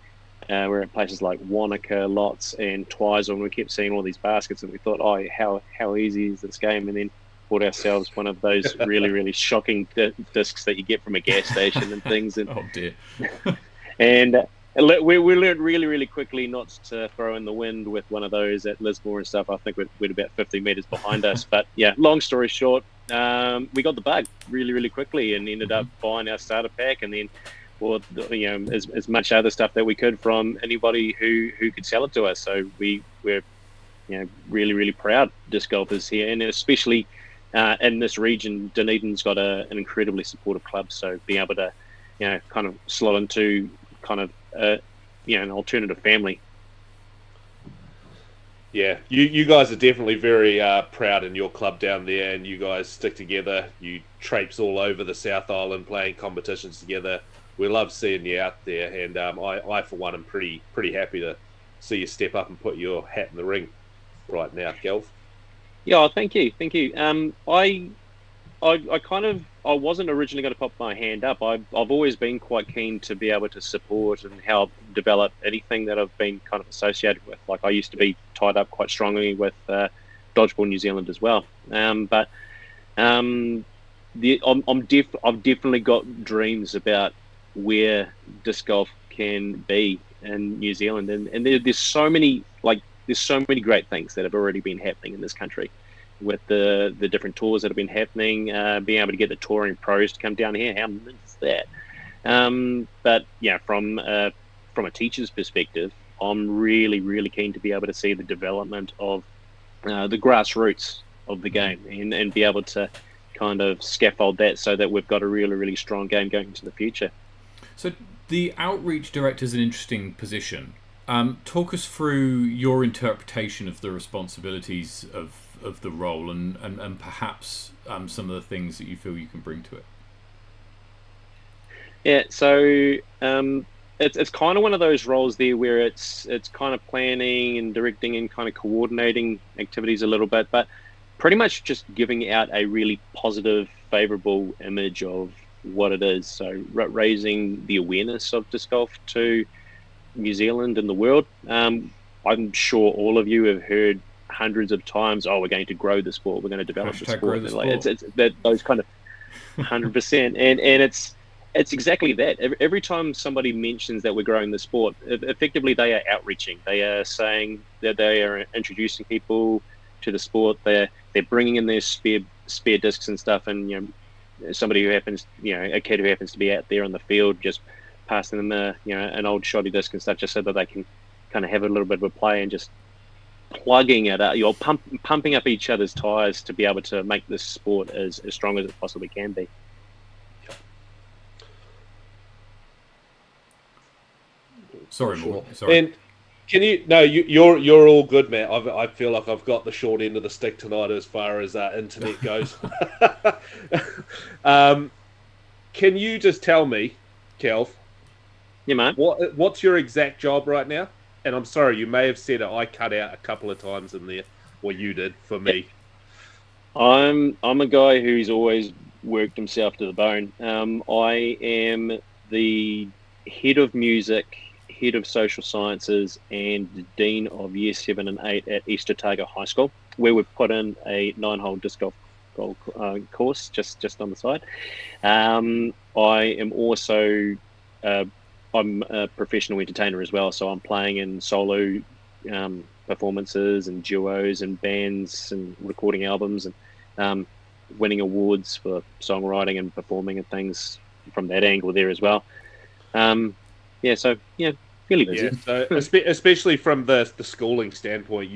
were at places like Wanaka, Lots, and Twizel, and we kept seeing all these baskets, and we thought, oh, how easy is this game? And then bought ourselves one of those really, really shocking discs that you get from a gas station and things. And, oh dear. And we learned really, really quickly not to throw in the wind with one of those at Lismore and stuff. I think we're about 50 metres behind us. But yeah, long story short, we got the bug really, really quickly and ended up buying our starter pack, and then bought as much other stuff that we could from anybody who could sell it to us. So we're really, really proud disc golfers here, and especially in this region. Dunedin's got an incredibly supportive club, so being able to kind of slot into kind of an alternative family. Yeah, you guys are definitely very proud in your club down there, and you guys stick together. You traipse all over the South Island playing competitions together. We love seeing you out there, and I for one am pretty happy to see you step up and put your hat in the ring right now, Kelv. Yeah, thank you. I wasn't originally going to pop my hand up. I've always been quite keen to be able to support and help develop anything that I've been kind of associated with. Like, I used to be tied up quite strongly with Dodgeball New Zealand as well. But I've definitely got dreams about where disc golf can be in New Zealand, and there's so many great things that have already been happening in this country, with the different tours that have been happening, being able to get the touring pros to come down here. How mint is that? But yeah, from a teacher's perspective, I'm really, really keen to be able to see the development of the grassroots of the game, and be able to kind of scaffold that so that we've got a really, really strong game going into the future. So the outreach director is an interesting position. Talk us through your interpretation of the responsibilities of the role, and perhaps some of the things that you feel you can bring to it. Yeah, so it's kind of one of those roles there where it's kind of planning and directing and kind of coordinating activities a little bit, but pretty much just giving out a really positive, favourable image of what it is. So raising the awareness of disc golf to New Zealand and the world. I'm sure all of you have heard hundreds of times, "Oh, we're going to grow the sport. We're going to develop the sport." The sport. It's those kind of 100%, and it's exactly that. Every time somebody mentions that we're growing the sport, effectively they are outreaching. They are saying that they are introducing people to the sport. They're bringing in their spare discs and stuff, and somebody who happens, a kid who happens to be out there on the field, just passing them an old shoddy disc and stuff, just so that they can kind of have a little bit of a play, and just plugging it up, pumping up each other's tires to be able to make this sport as strong as it possibly can be. Sorry, Sure. Morgan. Sorry. And can you? No, you're all good, Matt. I feel like I've got the short end of the stick tonight as far as internet goes. Can you just tell me, Kelv? Yeah, mate. What's your exact job right now? And I'm sorry, you may have said it. I cut out a couple of times in there. Well, you did for me. I'm a guy who's always worked himself to the bone. I am the head of music, head of social sciences, and the dean of year 7 and 8 at East Otago High School, where we've put in a 9-hole disc golf course just on the side. I am also I'm a professional entertainer as well, so I'm playing in solo performances and duos and bands and recording albums, and winning awards for songwriting and performing and things from that angle there as well. Fairly busy. Yeah, so especially from the schooling standpoint,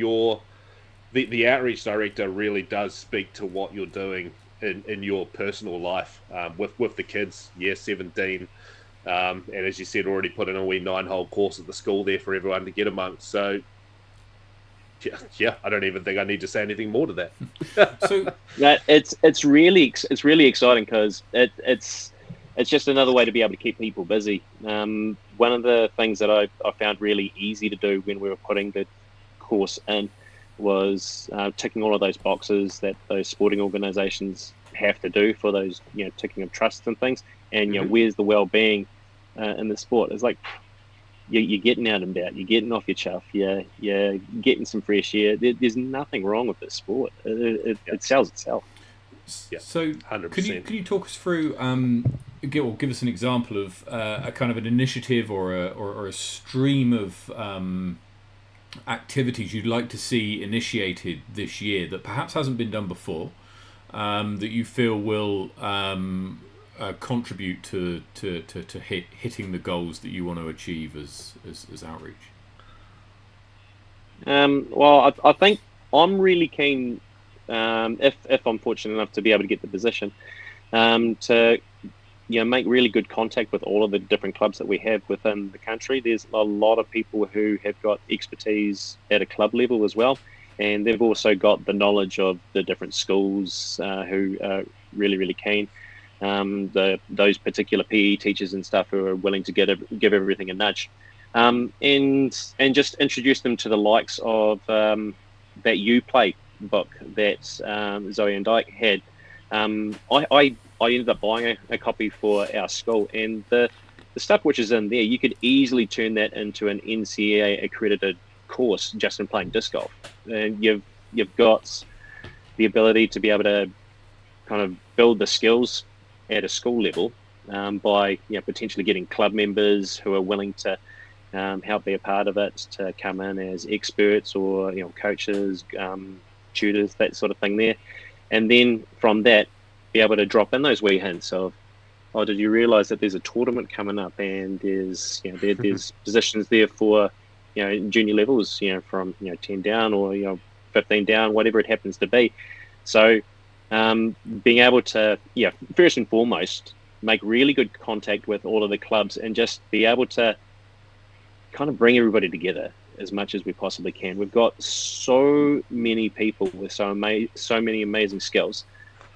the outreach director really does speak to what you're doing in your personal life with the kids. Year 17. And as you said, already put in a wee 9-hole course at the school there for everyone to get amongst. So, yeah, I don't even think I need to say anything more to that. So it's really exciting, because it's just another way to be able to keep people busy. One of the things that I found really easy to do when we were putting the course in was ticking all of those boxes that those sporting organisations have to do for those, ticking of trusts and things. And where's the well-being in the sport? It's like you're getting out and about, you're getting off your chuff, you're getting some fresh air. There's nothing wrong with this sport. It sells itself. Yeah, so 100%. Could you talk us through, give us an example of a kind of an initiative or a stream of activities you'd like to see initiated this year that perhaps hasn't been done before, that you feel will contribute to hitting the goals that you want to achieve as outreach? Well, I think I'm really keen, if I'm fortunate enough to be able to get the position, to make really good contact with all of the different clubs that we have within the country. There's a lot of people who have got expertise at a club level as well, and they've also got the knowledge of the different schools who are really, really keen. Those particular PE teachers and stuff who are willing to give everything a nudge, and just introduce them to the likes of that You Play book that Zoe and Dyke had. I ended up buying a copy for our school, and the stuff which is in there, you could easily turn that into an NCAA accredited course just in playing disc golf. And you've got the ability to be able to kind of build the skills at a school level by potentially getting club members who are willing to help be a part of it, to come in as experts or coaches, tutors, that sort of thing there, and then from that be able to drop in those wee hints of, oh, did you realise that there's a tournament coming up and there's there's positions there for junior levels, from 10 down or 15 down, whatever it happens to be. So being able to first and foremost make really good contact with all of the clubs and just be able to kind of bring everybody together as much as we possibly can. We've got so many people with so many amazing skills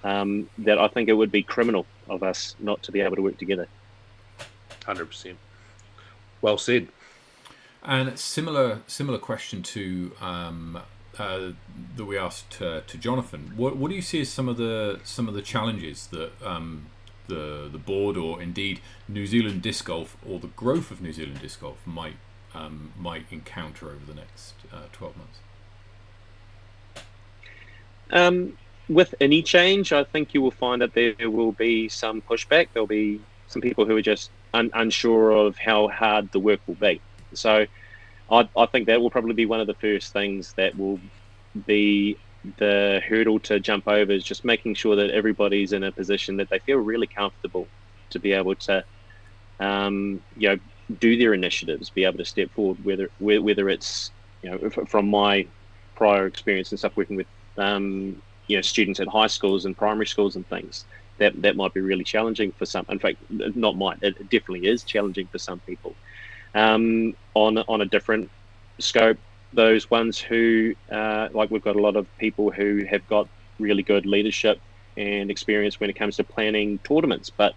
that I think it would be criminal of us not to be able to work together. 100%. Well said. And similar question to that we asked to Jonathan. What do you see as some of the challenges that the board, or indeed New Zealand disc golf, or the growth of New Zealand disc golf might encounter over the next 12 months? With any change, I think you will find that there will be some pushback. There'll be some people who are just unsure of how hard the work will be. So I think that will probably be one of the first things that will be the hurdle to jump over, is just making sure that everybody's in a position that they feel really comfortable to be able to do their initiatives, be able to step forward, whether it's from my prior experience and stuff, working with students at high schools and primary schools and things, that might be really challenging for some. In fact, not might, it definitely is challenging for some people. On a different scope, those ones who we've got a lot of people who have got really good leadership and experience when it comes to planning tournaments, but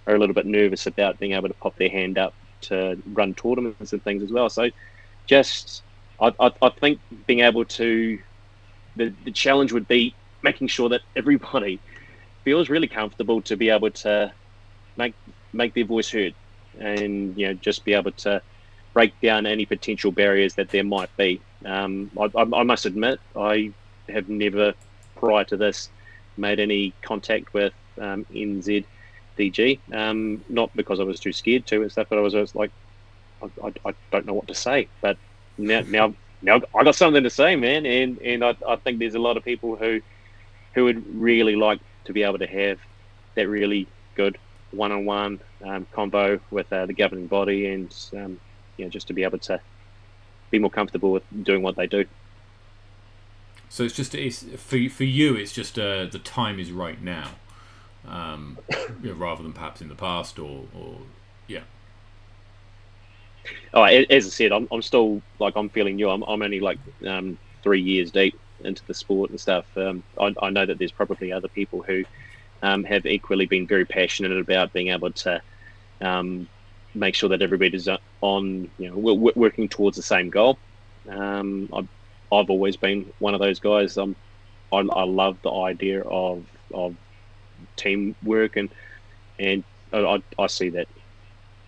are a little bit nervous about being able to pop their hand up to run tournaments and things as well. So just I think being able to, the challenge would be making sure that everybody feels really comfortable to be able to make their voice heard, and just be able to break down any potential barriers that there might be. I must admit, I have never prior to this made any contact with NZDG, not because I was too scared to and stuff, but I was like, I don't know what to say. But now I got something to say, man, and I think there's a lot of people who would really like to be able to have that really good one-on-one convo with the governing body, and just to be able to be more comfortable with doing what they do. So it's for you. It's just the time is right now, rather than perhaps in the past, or yeah. Oh, as I said, I'm still I'm feeling new. I'm only 3 years deep into the sport and stuff. I know that there's probably other people who have equally been very passionate about being able to make sure that everybody's on, working towards the same goal. I've always been one of those guys. I love the idea of teamwork, and I see that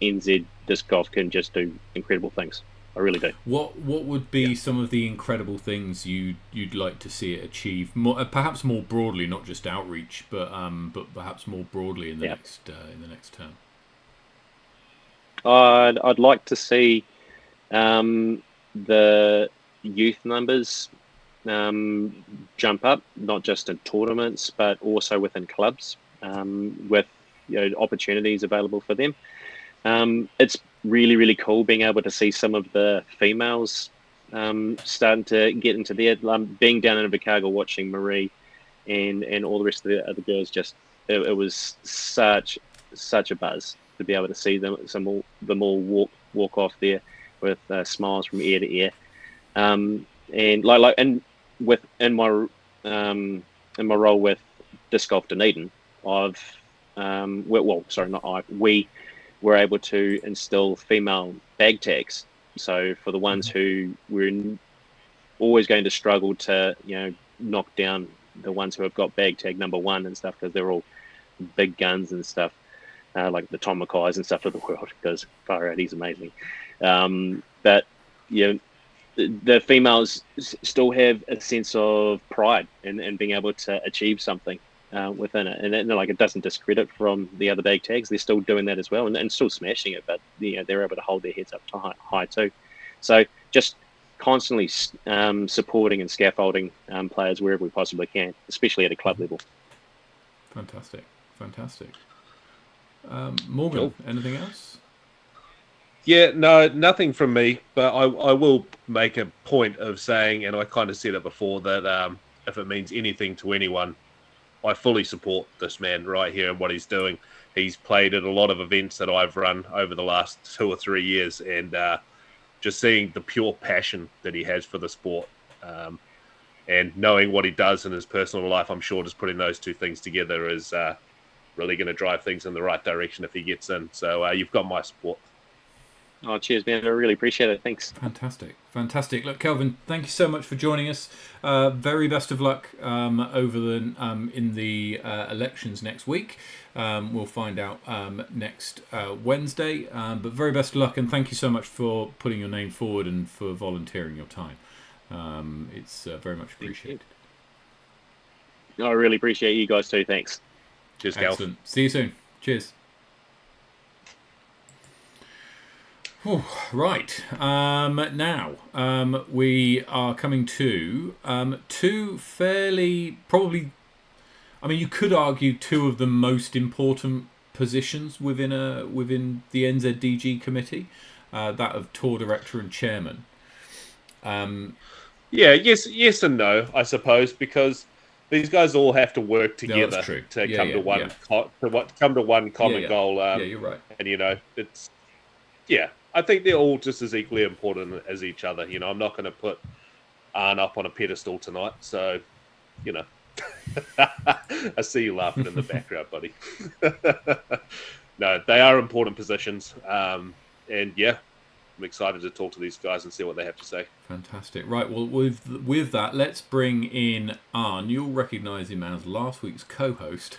NZ disc golf can just do incredible things. I really do. What would be some of the incredible things you'd like to see it achieve? More, perhaps more broadly, not just outreach, but perhaps more broadly in the next term. I'd like to see the youth numbers jump up, not just in tournaments, but also within clubs, with opportunities available for them. It's really, really cool being able to see some of the females starting to get into there. Being down in Chicago watching Marie and all the rest of the other girls, just it was such a buzz to be able to see them all walk off there with smiles from ear to ear. And in my role with Disc Golf Dunedin, we were able to instill female bag tags. So for the ones who were always going to struggle to knock down the ones who have got bag tag number 1 and stuff, because they're all big guns and stuff, like the Tom Mackay's and stuff of the world, because far out, he's amazing. But the females still have a sense of pride in being able to achieve something, within it, and like it doesn't discredit from the other big tags. They're still doing that as well, and still smashing it. But they're able to hold their heads up to high too. So just constantly supporting and scaffolding players wherever we possibly can, especially at a club level. Fantastic. Morgan, cool. Anything else? Yeah, no, nothing from me. But I will make a point of saying, and I kind of said it before, that if it means anything to anyone, I fully support this man right here and what he's doing. He's played at a lot of events that I've run over the last 2 or 3 years, and just seeing the pure passion that he has for the sport, and knowing what he does in his personal life, I'm sure just putting those two things together is really going to drive things in the right direction if he gets in. So you've got my support. Oh, cheers, man. I really appreciate it. Thanks. Fantastic. Look, Kelvin, thank you so much for joining us. Very best of luck over in the elections next week. We'll find out next Wednesday. But very best of luck, and thank you so much for putting your name forward and for volunteering your time. It's very much appreciated. I really appreciate you guys too. Thanks. Cheers, Cal. Excellent. See you soon. Cheers. Right. Now we are coming to two fairly, probably, I mean, you could argue two of the most important positions within the NZDG committee, that of tour director and chairman. Yes and no, I suppose, because these guys all have to work together to come to one common goal. You're right. And it's I think they're all just as equally important as each other. I'm not going to put Arn up on a pedestal tonight, so I see you laughing in the background, buddy. No, they are important positions, and I'm excited to talk to these guys and see what they have to say. Fantastic. Right, well, with that, let's bring in Arn. You'll recognise him as last week's co-host.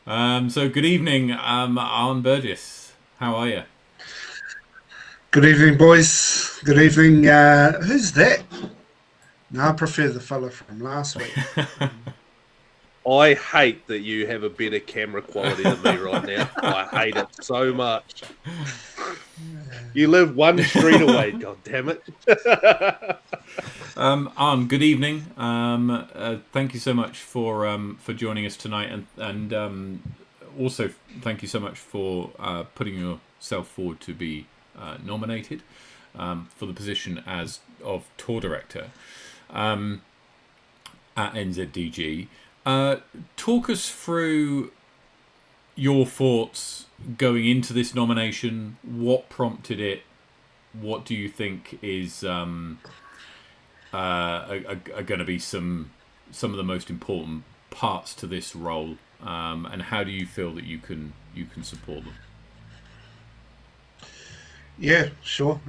So good evening, Arn Burgess. How are you? Good evening, boys. Good evening. Who's that? No, I prefer the fella from last week. I hate that you have a better camera quality than me right now. I hate it so much. You live one street away, God damn it. Arn, good evening. Thank you so much for joining us tonight, and also thank you so much for putting yourself forward to be nominated for the position of tour director at NZDG. Talk us through your thoughts going into this nomination. What prompted it? What do you think is are going to be some of the most important parts to this role, and how do you feel that you can support them? Yeah, sure.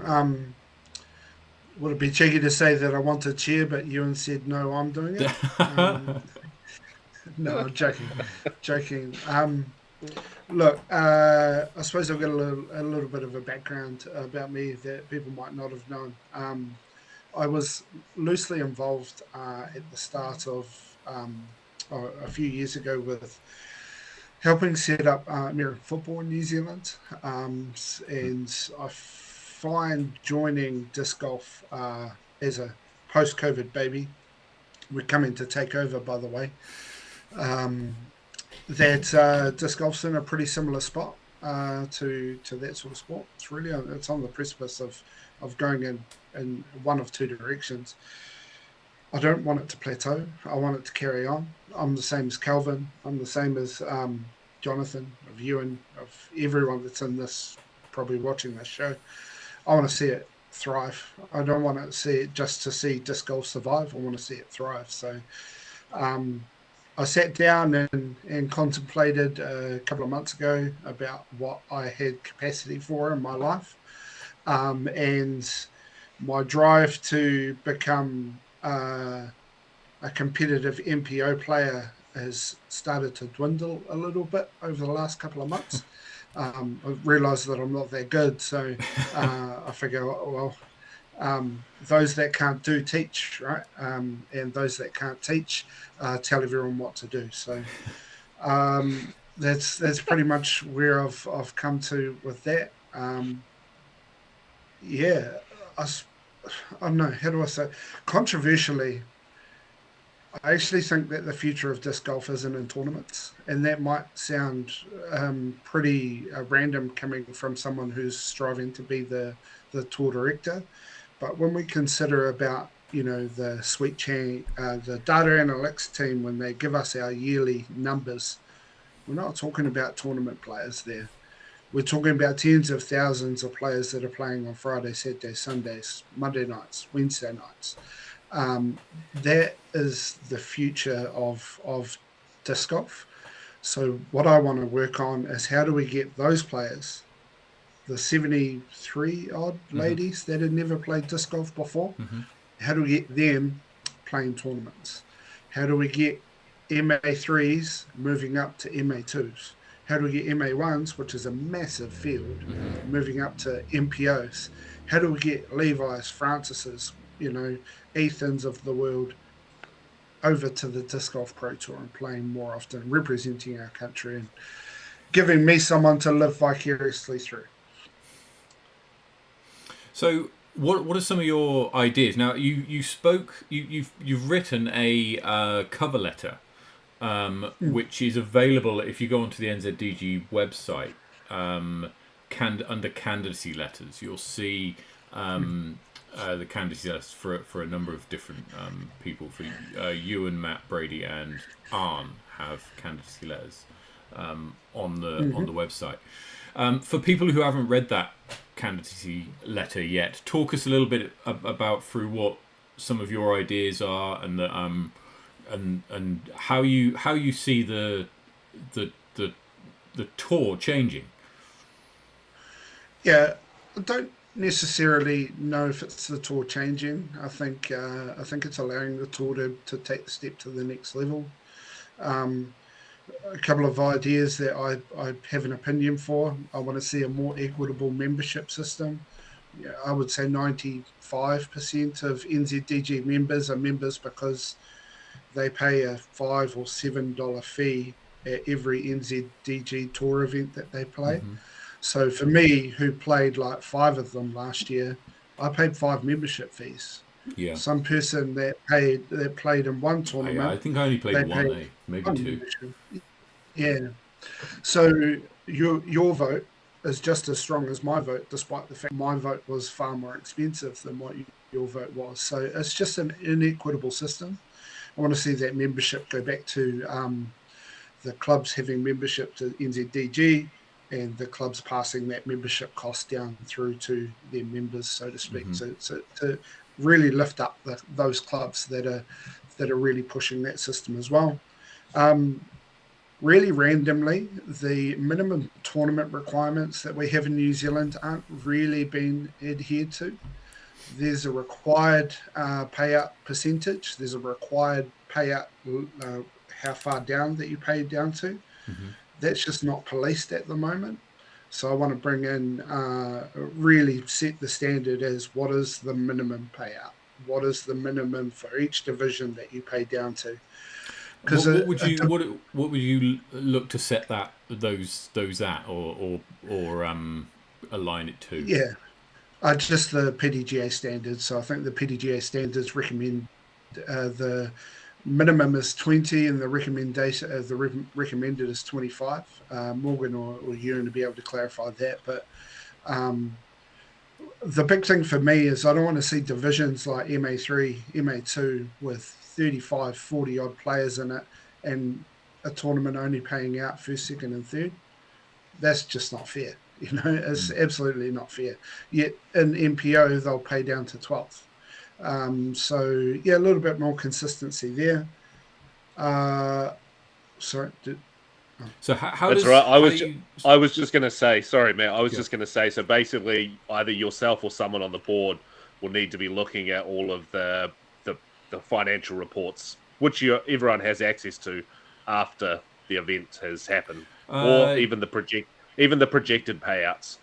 Would it be cheeky to say that I want to chair, but Ewan said no, I'm doing it? No, I'm joking. Look, I suppose I've got a little bit of a background about me that people might not have known. I was loosely involved at the start of a few years ago with helping set up American football in New Zealand, and I find joining disc golf as a post-COVID baby, we're coming to take over, by the way, that disc golf's in a pretty similar spot to that sort of sport. It's on the precipice of going in one of two directions. I don't want it to plateau. I want it to carry on. I'm the same as Kelvin. I'm the same as Jonathan, of Ewan, of everyone that's in this, probably watching this show. I want to see it thrive. I don't want to see it just to see disc golf survive. I want to see it thrive. So I sat down and contemplated a couple of months ago about what I had capacity for in my life, and my drive to become a competitive MPO player has started to dwindle a little bit over the last couple of months. I realised that I'm not that good, so I figure, well, Those that can't do teach, right? And those that can't teach tell everyone what to do. So that's pretty much where I've come to with that. Yeah, I don't know. How do I say? Controversially, I actually think that the future of disc golf isn't in tournaments, and that might sound pretty random coming from someone who's striving to be the tour director. But when we consider about the Sweet Chang, the data analytics team, when they give us our yearly numbers, we're not talking about tournament players there. We're talking about tens of thousands of players that are playing on Fridays, Saturdays, Sundays, Monday nights, Wednesday nights. That is the future of disc golf. So what I want to work on is how do we get those players, the 73 odd ladies that had never played disc golf before, how do we get them playing tournaments? How do we get MA3s moving up to MA2s? How do we get MA1s, which is a massive field, moving up to MPOs? How do we get Levi's, Francis's, Ethans of the world over to the Disc Golf Pro Tour and playing more often, representing our country and giving me someone to live vicariously through? So, what are some of your ideas? Now, you've written a cover letter, which is available if you go onto the NZDG website. Under candidacy letters, you'll see the candidacy letters for a number of different people. For Ewan, Matt, Brady, and Arn have candidacy letters on the website. For people who haven't read that candidacy letter yet, talk us a little bit about through what some of your ideas are and the and how you see the tour changing. Yeah, I don't necessarily know if it's the tour changing. I think it's allowing the tour to take the step to the next level. A couple of ideas that I have an opinion for. I want to see a more equitable membership system. Yeah, I would say 95% of NZDG members are members because they pay a $5 or $7 fee at every NZDG tour event that they play. So for me, who played like 5 of them last year, I paid 5 membership fees. Yeah. Some person that played in one tournament, I think I only played one, maybe 2. Membership. Yeah. So your vote is just as strong as my vote, despite the fact my vote was far more expensive than what your vote was. So it's just an inequitable system. I want to see that membership go back to the clubs having membership to NZDG and the clubs passing that membership cost down through to their members, so to speak. So to really lift up those clubs that are really pushing that system as well. Really randomly, the minimum tournament requirements that we have in New Zealand aren't really being adhered to. There's a required payout percentage. There's a required payout, how far down that you pay down to. That's just not policed at the moment. So I want to bring in, really set the standard as what is the minimum payout? What is the minimum for each division that you pay down to? What would you look to set those at or align it to? Yeah, just the PDGA standards. So I think the PDGA standards recommend the minimum is 20 and the recommendation recommended is 25. Morgan or Ewan to be able to clarify that, but the big thing for me is I don't want to see divisions like MA3, MA2 with 35, 40 odd players in it and a tournament only paying out first, second and third. That's just not fair. It's absolutely not fair. Yet in MPO, they'll pay down to 12th. So yeah, a little bit more consistency there. Sorry. So how That's does, right. I was just going to say, sorry, Matt. I was just going to say. So basically, either yourself or someone on the board will need to be looking at all of the financial reports, which everyone has access to after the event has happened, or even the projected payouts.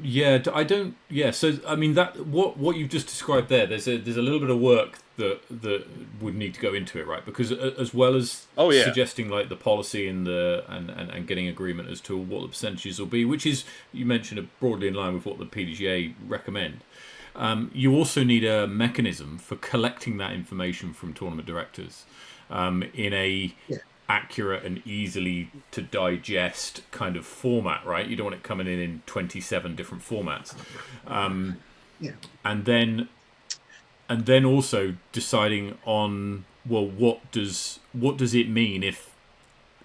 Yeah, I don't. Yeah, so I mean that what you've just described there. There's a little bit of work that would need to go into it, right? Because as well as Oh yeah, suggesting like the policy and and getting agreement as to what the percentages will be, which is you mentioned broadly in line with what the PDGA recommend. You also need a mechanism for collecting that information from tournament directors in a Yeah. accurate and easily to digest kind of format, right? You don't want it coming in 27 different formats. Yeah. And then also deciding on, well, what does it mean if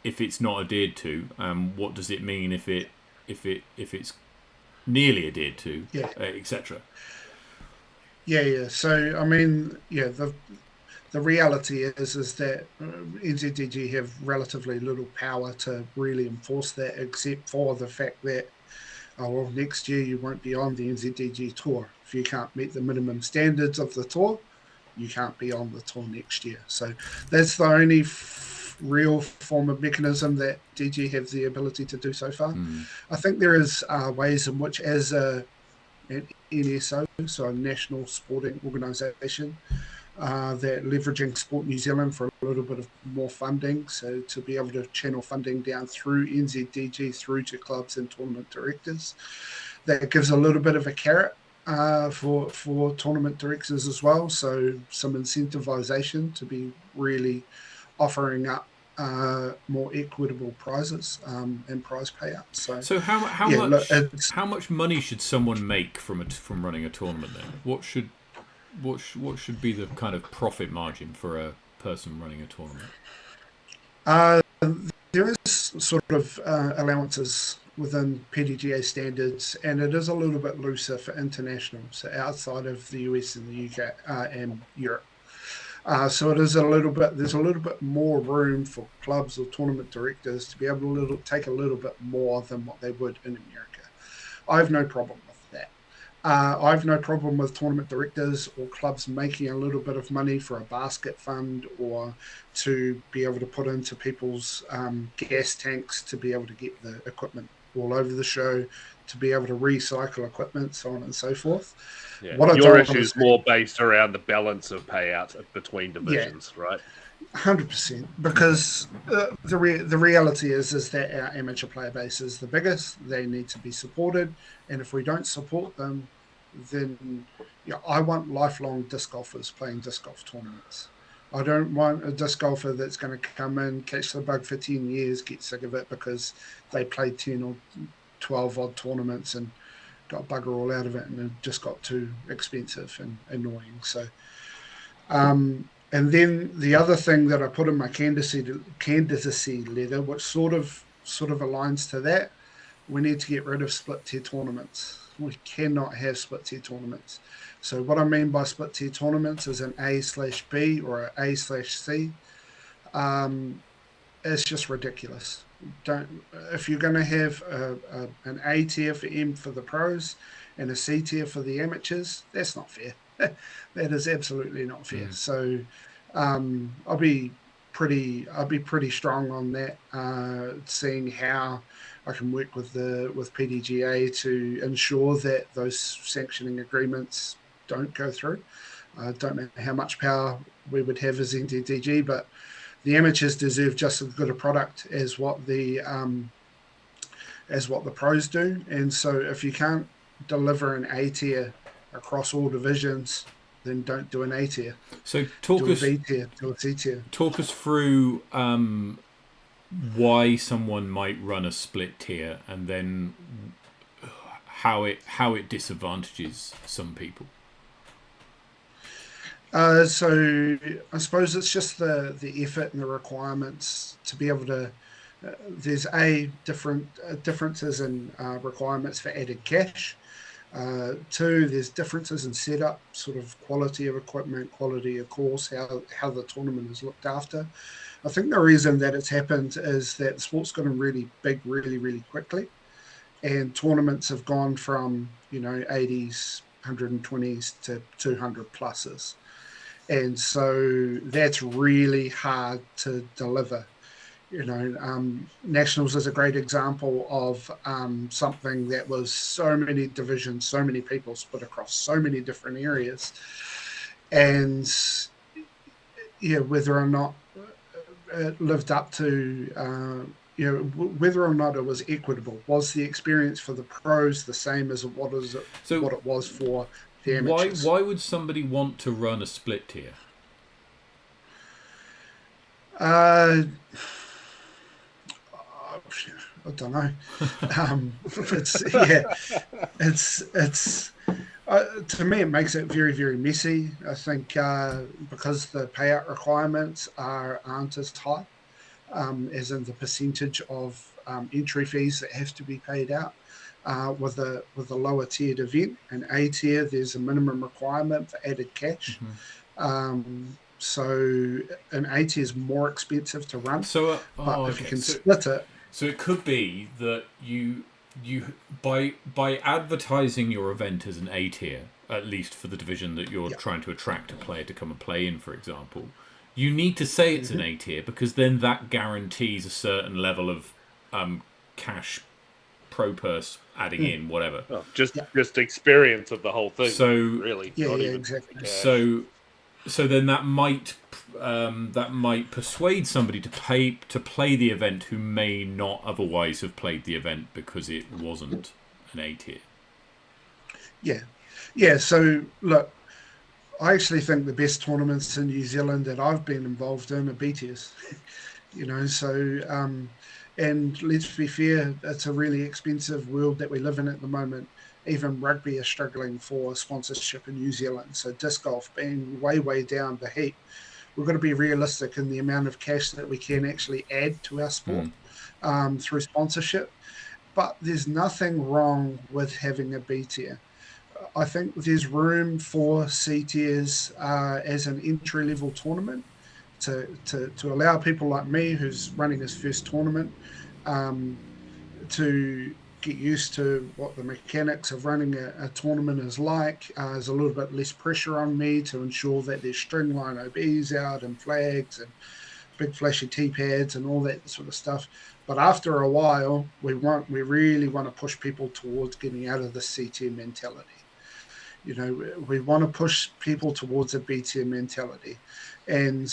it's not adhered to? What does it mean if it's nearly adhered to, Yeah. etc. Yeah. So I mean, yeah, the reality is that NZDG have relatively little power to really enforce that, except for the fact that, oh, well, next year you won't be on the NZDG tour. If you can't meet the minimum standards of the tour, you can't be on the tour next year. So that's the only real form of mechanism that DG have the ability to do so far. I think there is ways in which, as an NSO, so a national sporting organisation, that leveraging Sport New Zealand for a little bit of more funding, so to be able to channel funding down through NZDG through to clubs and tournament directors, that gives a little bit of a carrot for tournament directors as well. So some incentivization to be really offering up more equitable prizes and prize payouts. So how yeah, much look, how much money should someone make from running a tournament then? What should be the kind of profit margin for a person running a tournament? There is sort of allowances within PDGA standards, and it is a little bit looser for international, so outside of the US and the UK and Europe. So it is there's a little bit more room for clubs or tournament directors to be able to take a little bit more than what they would in America. I have no problem with that. I have no problem with tournament directors or clubs making a little bit of money for a basket fund, or to be able to put into people's gas tanks to be able to get the equipment all over the show, to be able to recycle equipment, so on and so forth. yeah. What Your issue is more based around the balance of payouts between divisions, right? 100%, because the reality is that our amateur player base is the biggest. They need to be supported, and if we don't support them, then I want lifelong disc golfers playing disc golf tournaments. I don't want a disc golfer that's going to come in, catch the bug for 10 years, get sick of it because they played 10 or 12 odd tournaments and got bugger all out of it, and it just got too expensive and annoying. So and then the other thing that I put in my candidacy letter, which sort of aligns to that, we need to get rid of split tier tournaments. We cannot have split tier tournaments. So what I mean by split tier tournaments is an A/B or an A/C. It's just ridiculous. If you're going to have an A tier for the pros and a C tier for the amateurs, that's not fair. That is absolutely not fair. So I'll be pretty strong on that, seeing how I can work with PDGA to ensure that those sanctioning agreements don't go through. I don't know how much power we would have as NZDG, but the amateurs deserve just as good a product as what the pros do. And so if you can't deliver an A tier across all divisions, then don't do an A tier. So talk us a B tier, do a C tier. Talk us through why someone might run a split tier, and then how it disadvantages some people. So I suppose it's just the effort and the requirements to be able to. There's differences in requirements for added cash. Two, there's differences in setup, sort of quality of equipment, quality of course, how the tournament is looked after. I think the reason that it's happened is that the sport's gotten really big really, really quickly, and tournaments have gone from 80s, 120s to 200 pluses. And so that's really hard to deliver. Nationals is a great example of something that was so many divisions, so many people split across so many different areas, and whether or not it lived up to. Whether or not it was equitable. Was the experience for the pros the same as what it was for the amateurs? Why would somebody want to run a split tier? I don't know. It's to me, it makes it very, very messy. I think because the payout requirements aren't as high, as in the percentage of entry fees that have to be paid out. With a lower tiered event, an A tier, there's a minimum requirement for added cash. So an A tier is more expensive to run. So, but if you can split it, so it could be that you by advertising your event as an A tier, at least for the division that you're trying to attract a player to come and play in, for example, you need to say it's an A tier, because then that guarantees a certain level of cash pro purse adding in, whatever. Oh, just experience of the whole thing. So really, exactly. So then that might persuade somebody to play the event who may not otherwise have played the event because it wasn't an A tier. Yeah. So look, I actually think the best tournaments in New Zealand that I've been involved in are B tiers. And let's be fair, it's a really expensive world that we live in at the moment. Even rugby is struggling for sponsorship in New Zealand. So disc golf being way, way down the heap, we've got to be realistic in the amount of cash that we can actually add to our sport through sponsorship. But there's nothing wrong with having a B tier. I think there's room for C tiers as an entry-level tournament to allow people like me, who's running his first tournament, to get used to what the mechanics of running a tournament is like. There's a little bit less pressure on me to ensure that there's string line OBs out and flags and big flashy T-pads and all that sort of stuff. But after a while, we really want to push people towards getting out of the C tier mentality. We want to push people towards a B tier mentality. And,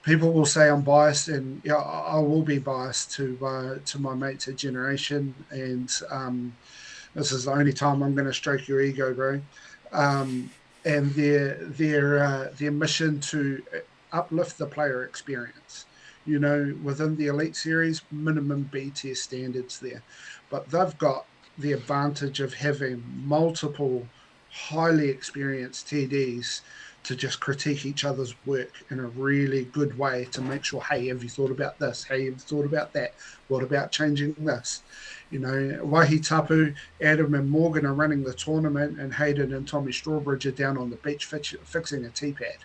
people will say I'm biased, and I will be biased to my mates at Generation. And this is the only time I'm going to stroke your ego, bro. And their mission to uplift the player experience. Within the Elite Series, minimum B tier standards there. But they've got the advantage of having multiple highly experienced TDs to just critique each other's work in a really good way to make sure, hey, have you thought about this? Hey, have you thought about that? What about changing this? Waihi Tapu, Adam and Morgan are running the tournament, and Hayden and Tommy Strawbridge are down on the beach fixing a T-pad.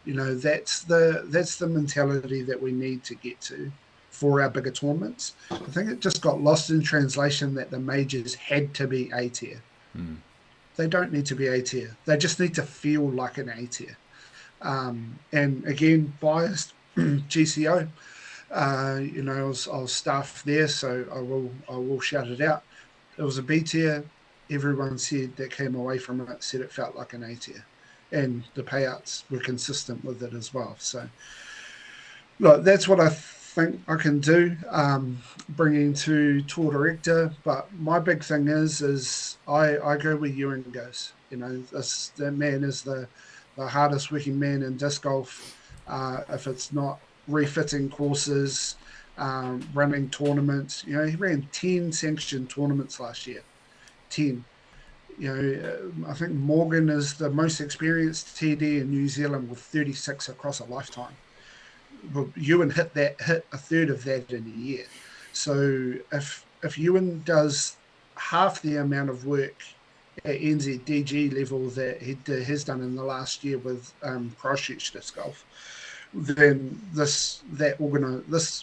That's the mentality that we need to get to for our bigger tournaments. I think it just got lost in translation that the majors had to be A tier. They don't need to be A tier. They just need to feel like an A tier. And again, biased GCO. I was staff there, so I will shout it out. It was a B tier. Everyone said that came away from it said it felt like an A tier, and the payouts were consistent with it as well. So, look, that's what I think I can do, bringing to tour director. But my big thing is I go where Ewan goes. That man is the hardest working man in disc golf. If it's not refitting courses, running tournaments, he ran 10 sanctioned tournaments last year. 10. I think Morgan is the most experienced TD in New Zealand with 36 across a lifetime. Well, Ewan hit a third of that in a year. So if Ewan does half the amount of work at NZDG level that he has done in the last year with Christchurch Disc Golf, then this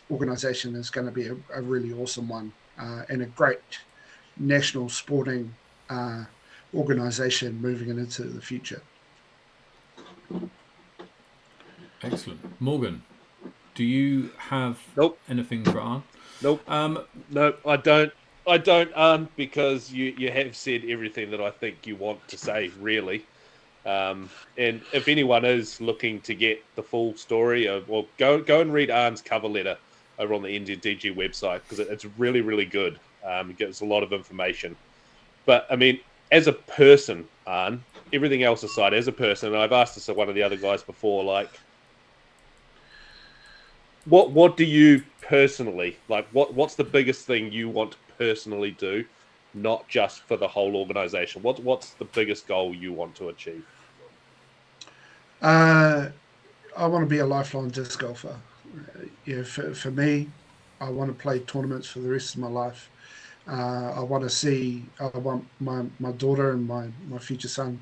organisation is going to be a really awesome one and a great national sporting organisation moving into the future. Excellent. Morgan? do you have Nope. anything for Arn? Nope. No, I don't, because you have said everything that I think you want to say, really. And if anyone is looking to get the full story, well, go and read Arn's cover letter over on the NZDG website, because it's really, really good. It gives a lot of information. But, I mean, as a person, Arn, everything else aside, as a person, and I've asked this of one of the other guys before, like, what do you personally, like, what's the biggest thing you want to personally do, not just for the whole organisation? What's the biggest goal you want to achieve? I want to be a lifelong disc golfer. For me, I want to play tournaments for the rest of my life. I want my daughter and my future son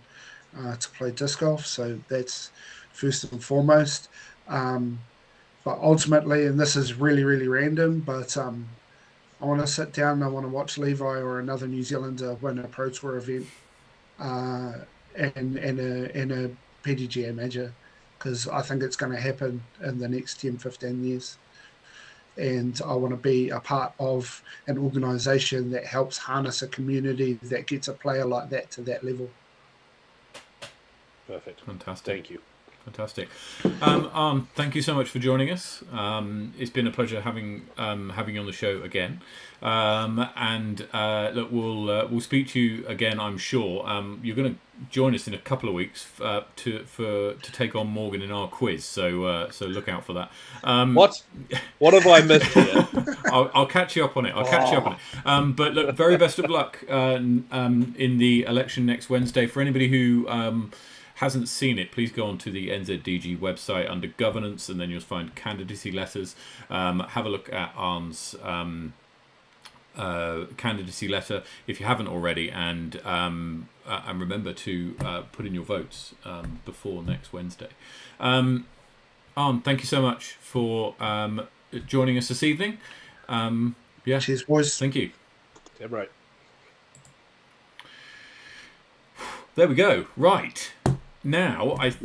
to play disc golf. So that's first and foremost. But ultimately, and this is really, really random, but I want to sit down and I want to watch Levi or another New Zealander win a Pro Tour event and a PDGA major, because I think it's going to happen in the next 10, 15 years. And I want to be a part of an organisation that helps harness a community that gets a player like that to that level. Perfect. Fantastic. Thank you. Fantastic. Thank you so much for joining us. It's been a pleasure having you on the show again. Look, we'll speak to you again, I'm sure. You're going to join us in a couple of weeks to take on Morgan in our quiz. So look out for that. What have I missed here? I'll catch you up on it. But look, very best of luck in the election next Wednesday. For anybody who hasn't seen it, please go on to the NZDG website under governance, and then you'll find candidacy letters. Have a look at Arn's candidacy letter if you haven't already, and remember to put in your votes before next Wednesday. Arn, thank you so much for joining us this evening. Cheers, boys. Thank you. Yeah, right. There we go. Right. Now I've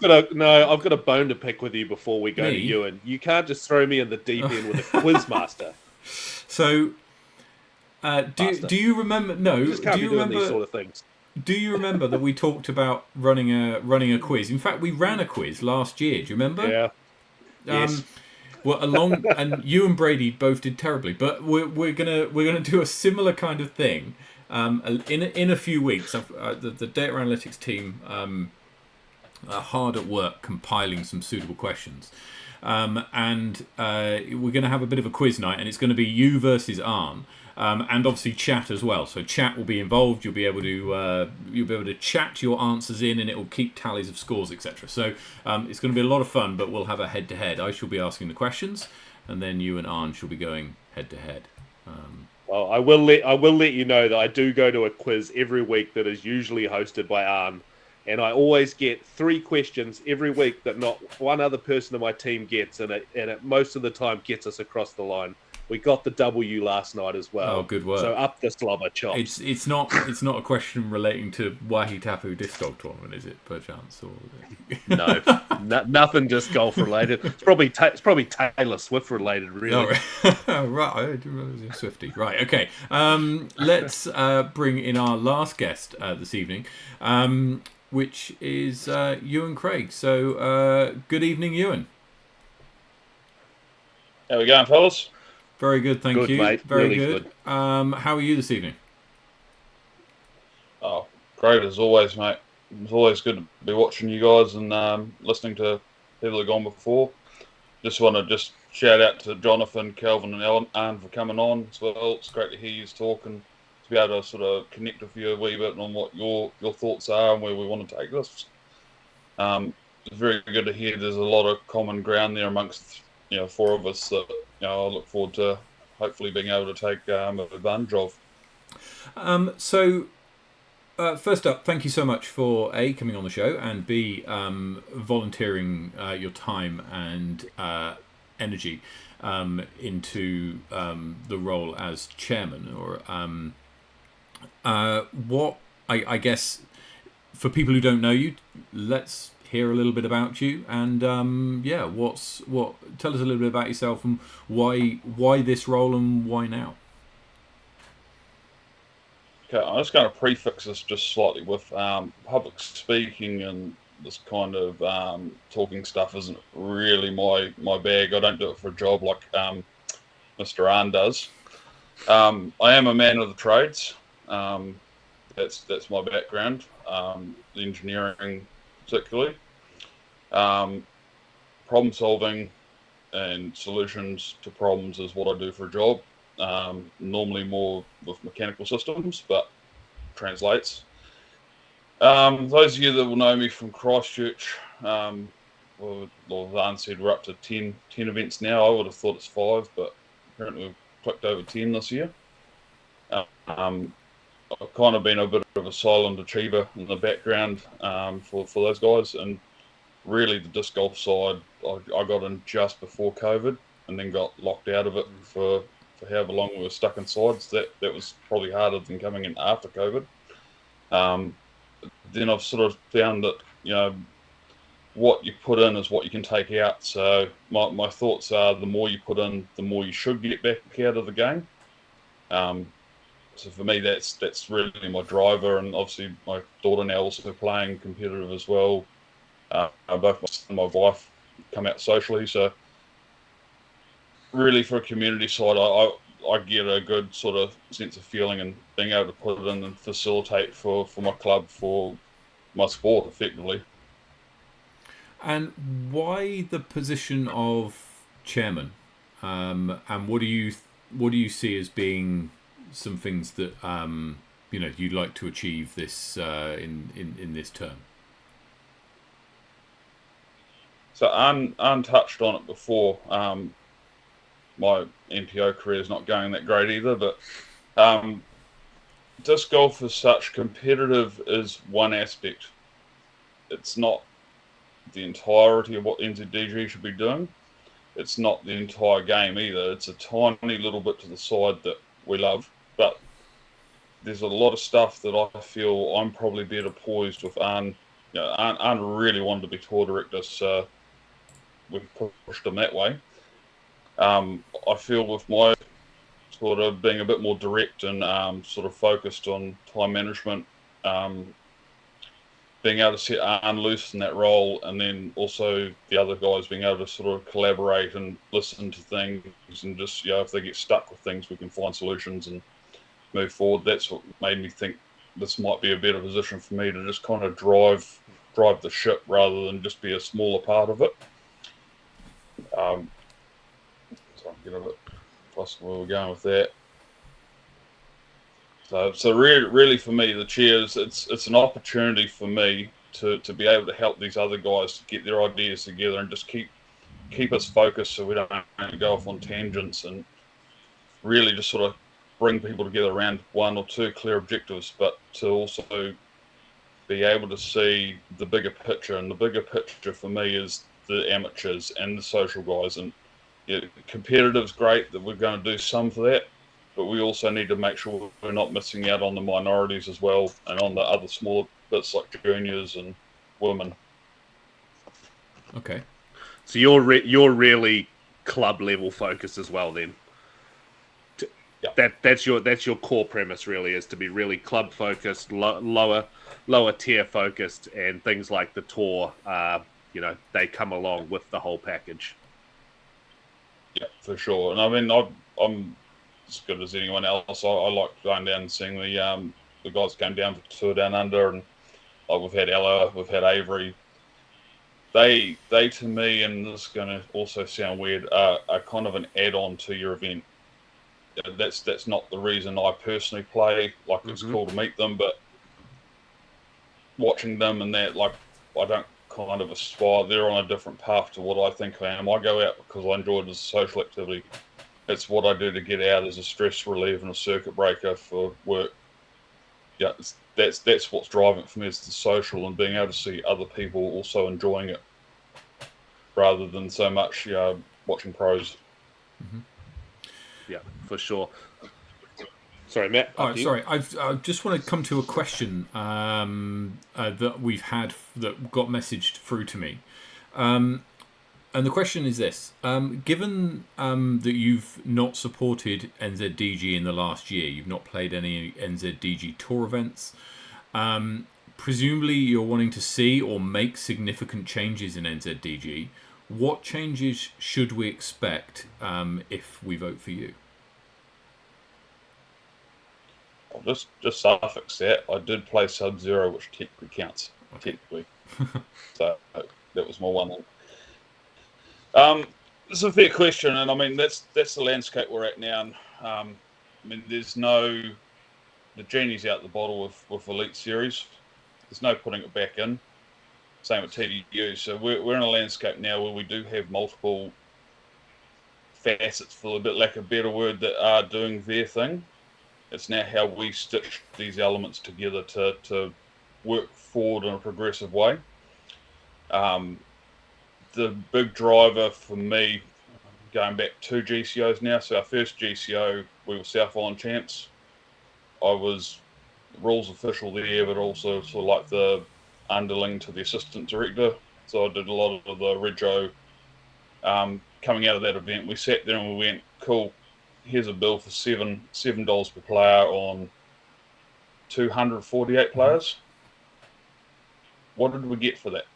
got a bone to pick with you before we go to Ewan. You can't just throw me in the deep end with a quiz master. So, do you remember? No, you just can't do you be doing remember these sort of things? Do you remember that we talked about running a quiz? In fact, we ran a quiz last year. Do you remember? Yeah. Yes. Well, and you and Brady both did terribly, but we're gonna do a similar kind of thing in a few weeks. The data analytics team are hard at work compiling some suitable questions, and we're going to have a bit of a quiz night, and it's going to be you versus Arn, and obviously chat as well. So chat will be involved. You'll be able to chat your answers in, and it will keep tallies of scores, etc. So it's going to be a lot of fun, but we'll have a head-to-head. I shall be asking the questions, and then you and Arn shall be going head-to-head. Well, I will let you know that I do go to a quiz every week that is usually hosted by Arn, and I always get 3 questions every week that not one other person in my team gets, and it most of the time gets us across the line. We got the W last night as well. Oh, good work. So up the slobber chops. It's not a question relating to Wahi Tapu Disc Golf Tournament, is it, perchance? Or... No, nothing just golf related. It's probably Taylor Swift related, really. Oh, right, I didn't realize it was Swifty. Right, okay. Let's bring in our last guest this evening, which is Ewan Craig. So, good evening, Ewan. How we going, fellas? Very good, thank you. Mate. Very really good. How are you this evening? Oh, great as always, mate. It's always good to be watching you guys and listening to people who've gone before. Just want to shout out to Jonathan, Calvin, and Arn for coming on as well. It's great to hear you talk and to be able to sort of connect with you a wee bit on what your thoughts are and where we want to take this. It's very good to hear there's a lot of common ground there amongst 4 of us that I look forward to hopefully being able to take advantage of. So first up, thank you so much for A, coming on the show, and B, volunteering your time and energy into the role as chairman. Or what I guess for people who don't know you, let's hear a little bit about you and tell us a little bit about yourself and why this role and why now. Okay, I'm just going to prefix this just slightly with public speaking and this kind of talking stuff isn't really my bag. I don't do it for a job like Mr. Arn does. I am a man of the trades. That's my background, engineering particularly. Problem solving and solutions to problems is what I do for a job. Normally more with mechanical systems, but translates. Those of you that will know me from Christchurch, Arn said we're up to 10 events now. I would have thought it's 5, but apparently we've clicked over 10 this year. I've kind of been a bit of a silent achiever in the background for those guys, and really the disc golf side, I got in just before COVID and then got locked out of it for however long we were stuck inside. So that was probably harder than coming in after COVID. Then I've sort of found that, what you put in is what you can take out. So my thoughts are the more you put in, the more you should get back out of the game. So for me, that's really my driver, and obviously my daughter now also playing competitive as well. Both my son and my wife come out socially, so really for a community side, I get a good sort of sense of feeling and being able to put it in and facilitate for my club, for my sport effectively. And why the position of chairman? And what do you see as being some things that you'd like to achieve this in this term? So Anne touched on it before. My NPO career is not going that great either, but disc golf as such, competitive is one aspect. It's not the entirety of what NZDG should be doing. It's not the entire game either. It's a tiny little bit to the side that we love, but there's a lot of stuff that I feel I'm probably better poised with. Arn really wanted to be tour director, so we pushed him that way. I feel with my sort of being a bit more direct and sort of focused on time management, being able to set Arn loose in that role, and then also the other guys being able to sort of collaborate and listen to things, and just if they get stuck with things, we can find solutions and move forward. That's what made me think this might be a better position for me to just kind of drive the ship rather than just be a smaller part of it. So I'm getting a bit lost where we're going with that. So really for me, the chairs, it's an opportunity for me to be able to help these other guys to get their ideas together and just keep us focused so we don't go off on tangents, and really just sort of bring people together around one or two clear objectives, but to also be able to see the bigger picture. And the bigger picture for me is the amateurs and the social guys. And competitive's great that we're going to do some for that, but we also need to make sure we're not missing out on the minorities as well, and on the other smaller bits like juniors and women. Okay. So you're really club level focused as well, then. Yeah. That's your core premise, really, is to be really club focused, lower tier focused, and things like the tour, they come along with the whole package. Yeah, for sure. And I mean, I'm as good as anyone else. I like going down and seeing the guys came down for tour down under, and we've had Ella, we've had Avery. They to me, and this is going to also sound weird, are kind of an add-on to your event. That's not the reason I personally play. Like, it's cool to meet them, but watching them and that, like, I don't kind of aspire. They're on a different path to what I think I am. I go out because I enjoy it as a social activity. It's what I do to get out as a stress relief and a circuit breaker for work. Yeah, that's what's driving it for me, is the social and being able to see other people also enjoying it, rather than so much watching pros. Yeah, for sure. Sorry, Matt. Oh, sorry. I just want to come to a question that we've had that got messaged through to me. And the question is this. Given that you've not supported NZDG in the last year, you've not played any NZDG tour events, presumably you're wanting to see or make significant changes in NZDG. What changes should we expect if we vote for you? I'll just suffix that. I did play Sub-Zero, which technically counts. Okay. Technically. So that was my one. It's a fair question, and I mean that's the landscape we're at now. I mean, the genie's out the bottle with Elite Series. There's no putting it back in. Same with TDU. So we're in a landscape now where we do have multiple facets, for a bit lack of a better word, that are doing their thing. It's now how we stitch these elements together to work forward in a progressive way. The big driver for me, going back 2 GCOs now, so our first GCO, we were South Island champs. I was rules official there, but also sort of like the underling to the assistant director. So I did a lot of the rego. Coming out of that event, we sat there and we went, cool, here's a bill for $7 per player on 248 players. What did we get for that?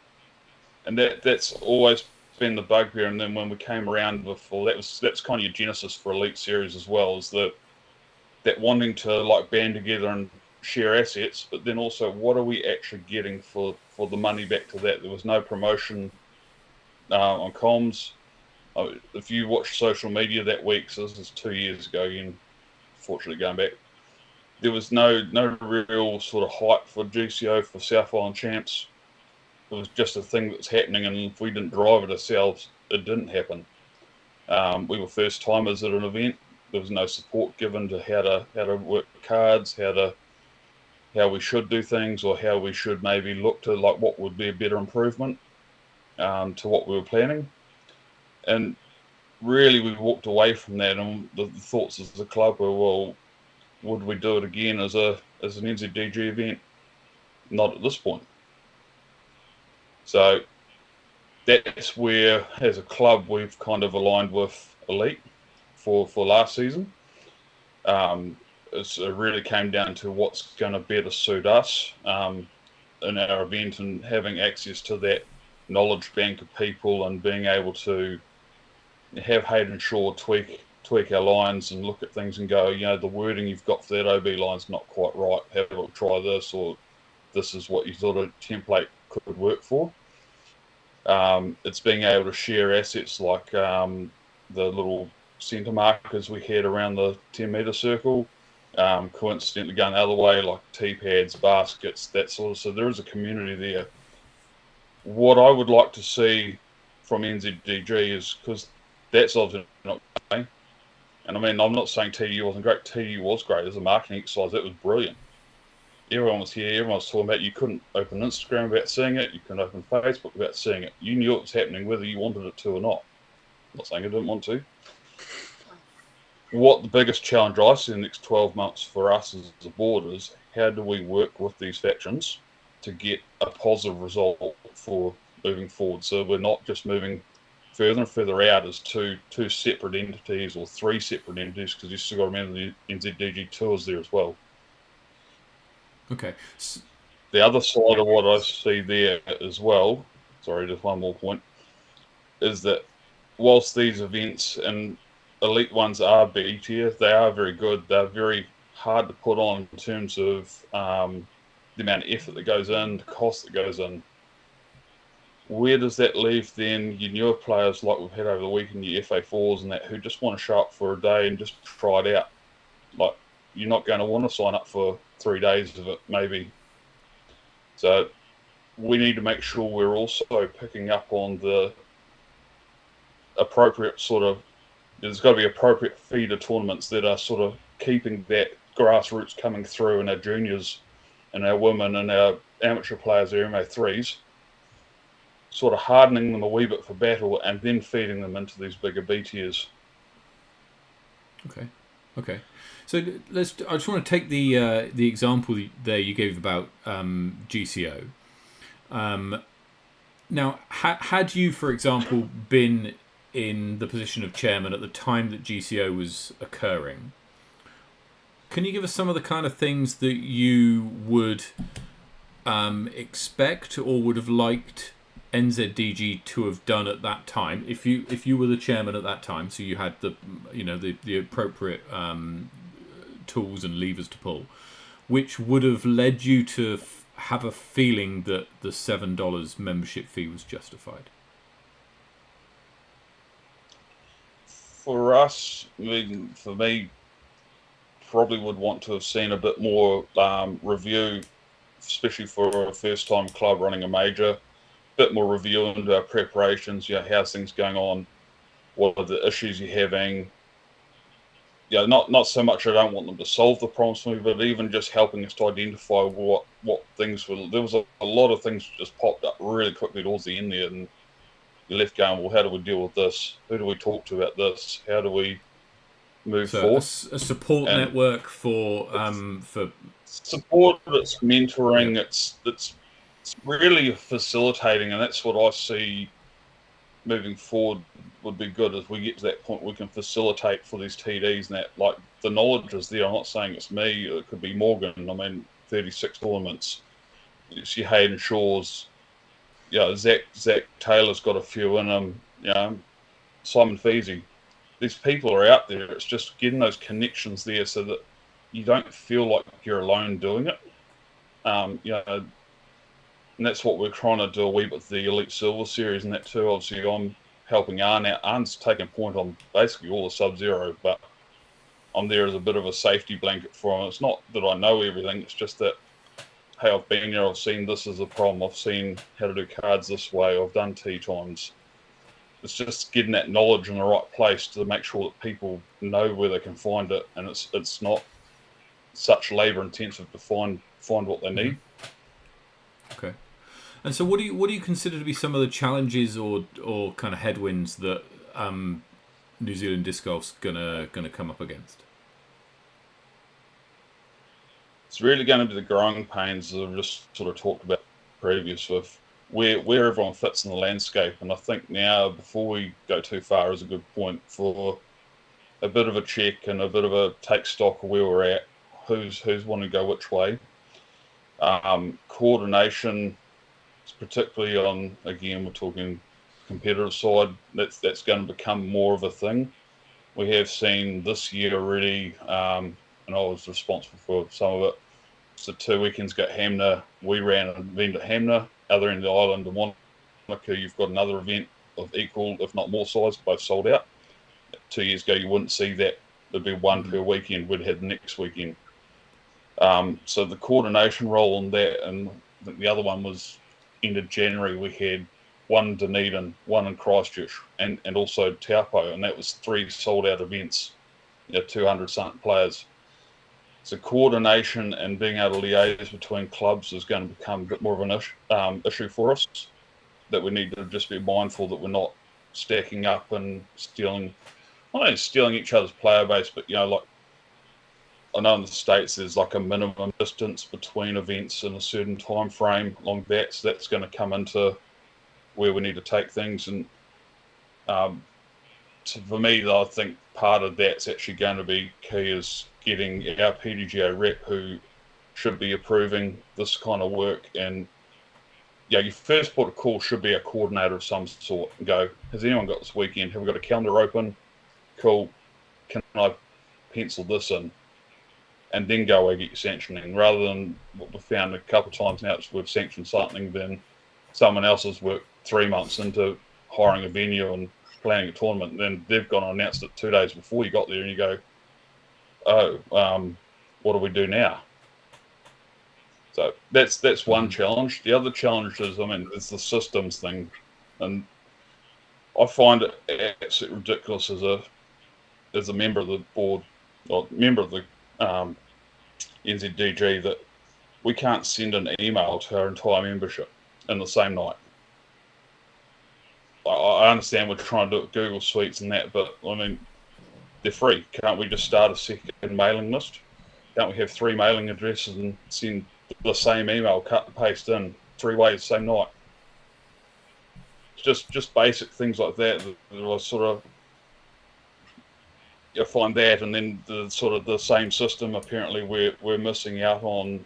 And that's always been the bugbear. And then when we came around with, well, that's kind of your genesis for Elite Series as well, is that wanting to like band together and share assets, but then also what are we actually getting for the money back to that? There was no promotion on comms. If you watch social media that week, so this is 2 years ago, and fortunately going back, there was no real sort of hype for GCO for South Island champs. It was just a thing that's happening, and if we didn't drive it ourselves, it didn't happen. We were first timers at an event. There was no support given to how to work cards, how we should do things, or how we should maybe look to like what would be a better improvement to what we were planning. And really, we walked away from that, and the thoughts as a club were, well, would we do it again as an NZDG event? Not at this point. So that's where, as a club, we've kind of aligned with Elite for last season. It really came down to what's going to better suit us in our event, and having access to that knowledge bank of people and being able to have Hayden Shaw tweak our lines and look at things and go, the wording you've got for that OB line's not quite right. Have a look, try this, or this is what you thought a template could work for. It's being able to share assets like the little centre markers we had around the 10-metre circle. Coincidentally going the other way, like T-pads, baskets, that sort of. So there is a community there. What I would like to see from NZDG is, because that's obviously not great. And I mean, I'm not saying TU wasn't great. TU was great as a marketing exercise. It was brilliant. Everyone was here. Everyone was talking about it. You couldn't open Instagram without seeing it. You couldn't open Facebook without seeing it. You knew it was happening whether you wanted it to or not. I'm not saying I didn't want to. What the biggest challenge I see in the next 12 months for us as a board is, how do we work with these factions to get a positive result for moving forward? So we're not just moving further and further out as two separate entities or 3 separate entities, because you still got to remember the NZDG tours there as well. Okay. The other side of what I see there as well, sorry, just one more point, is that whilst these events and elite ones are B tier, they are very good. They're very hard to put on in terms of the amount of effort that goes in, the cost that goes in. Where does that leave then your newer players like we've had over the weekend, your FA4s and that, who just want to show up for a day and just try it out? Like, you're not going to want to sign up for 3 days of it, maybe. So we need to make sure we're also picking up on the appropriate sort of, there's got to be appropriate feeder tournaments that are sort of keeping that grassroots coming through, and our juniors and our women and our amateur players, our MA3s, sort of hardening them a wee bit for battle and then feeding them into these bigger B tiers. Okay. Okay, so let's. I just want to take the example there you gave about GCO. Now, had you, for example, been in the position of chairman at the time that GCO was occurring, can you give us some of the kind of things that you would expect or would have liked NZDG to have done at that time, if you were the chairman at that time, so you had the appropriate tools and levers to pull, which would have led you to have a feeling that the $7 membership fee was justified? For us, I mean, for me, probably would want to have seen a bit more review, especially for a first-time club running a major. Bit more review into our preparations. How's things going on? What are the issues you're having? Not so much I don't want them to solve the problems for me, but even just helping us to identify what things were. There was a lot of things just popped up really quickly towards the end there, and you're left going, well, how do we deal with this? Who do we talk to about this? How do we move forward? A support network for support. It's mentoring. Yeah. It's really facilitating, and that's what I see moving forward would be good as we get to that point. We can facilitate for these TDs, and that, like, the knowledge is there. I'm not saying it's me. It could be Morgan. I mean, 36 tournaments. You see Hayden Shaw's. Zach Taylor's got a few in him. Simon Feasy. These people are out there. It's just getting those connections there so that you don't feel like you're alone doing it. And that's what we're trying to do a wee bit with the Elite Silver Series and that too. Obviously, I'm helping Arn out. Arn's taking point on basically all the Sub-Zero, but I'm there as a bit of a safety blanket for him. It's not that I know everything. It's just that, hey, I've been there. I've seen this as a problem. I've seen how to do cards this way. I've done tee times. It's just getting that knowledge in the right place to make sure that people know where they can find it, and it's not such labour intensive to find what they need. Okay. And so, what do you consider to be some of the challenges or kind of headwinds that New Zealand disc golf's gonna come up against? It's really going to be the growing pains that I've just sort of talked about previous with where everyone fits in the landscape. And I think now, before we go too far, is a good point for a bit of a check and a bit of a take stock of where we're at, who's wanting to go which way. Coordination, particularly on, again, we're talking competitive side, that's going to become more of a thing. We have seen this year already, and I was responsible for some of it. So 2 weekends got Hamner. We ran an event at Hamner. Other end of the island in Wanaka, you've got another event of equal, if not more size, both sold out. 2 years ago, you wouldn't see that. There'd be one per weekend. We'd have the next weekend. So the coordination role on that, and I think the other one was end of January, we had one in Dunedin, one in Christchurch, and also Taupo, and that was 3 sold out events, 200 something players. So coordination and being able to liaise between clubs is going to become a bit more of an issue for us, that we need to just be mindful that we're not stacking up and not only stealing each other's player base, but like, I know in the States there's like a minimum distance between events in a certain time frame along that, so that's going to come into where we need to take things. And so for me, I think part of that's actually going to be key, is getting our PDGA rep who should be approving this kind of work. And your first port of call should be a coordinator of some sort and go, has anyone got this weekend? Have we got a calendar open? Cool. Can I pencil this in? And then go away, get your sanctioning, rather than what we've found a couple of times now, we've sanctioned something, then someone else has worked 3 months into hiring a venue and planning a tournament, and then they've gone and announced it 2 days before you got there, and you go, what do we do now? So that's one challenge. The other challenge is, it's the systems thing, and I find it absolutely ridiculous as a member of the board, or member of the NZDG, that we can't send an email to our entire membership in the same night. I understand we're trying to do it with Google Suites and that, but they're free. Can't we just start a second mailing list? Can't we have 3 mailing addresses and send the same email, cut and paste in 3 ways, same night? Just basic things like that was sort of, you find that, and then the sort of the same system. Apparently, we're missing out on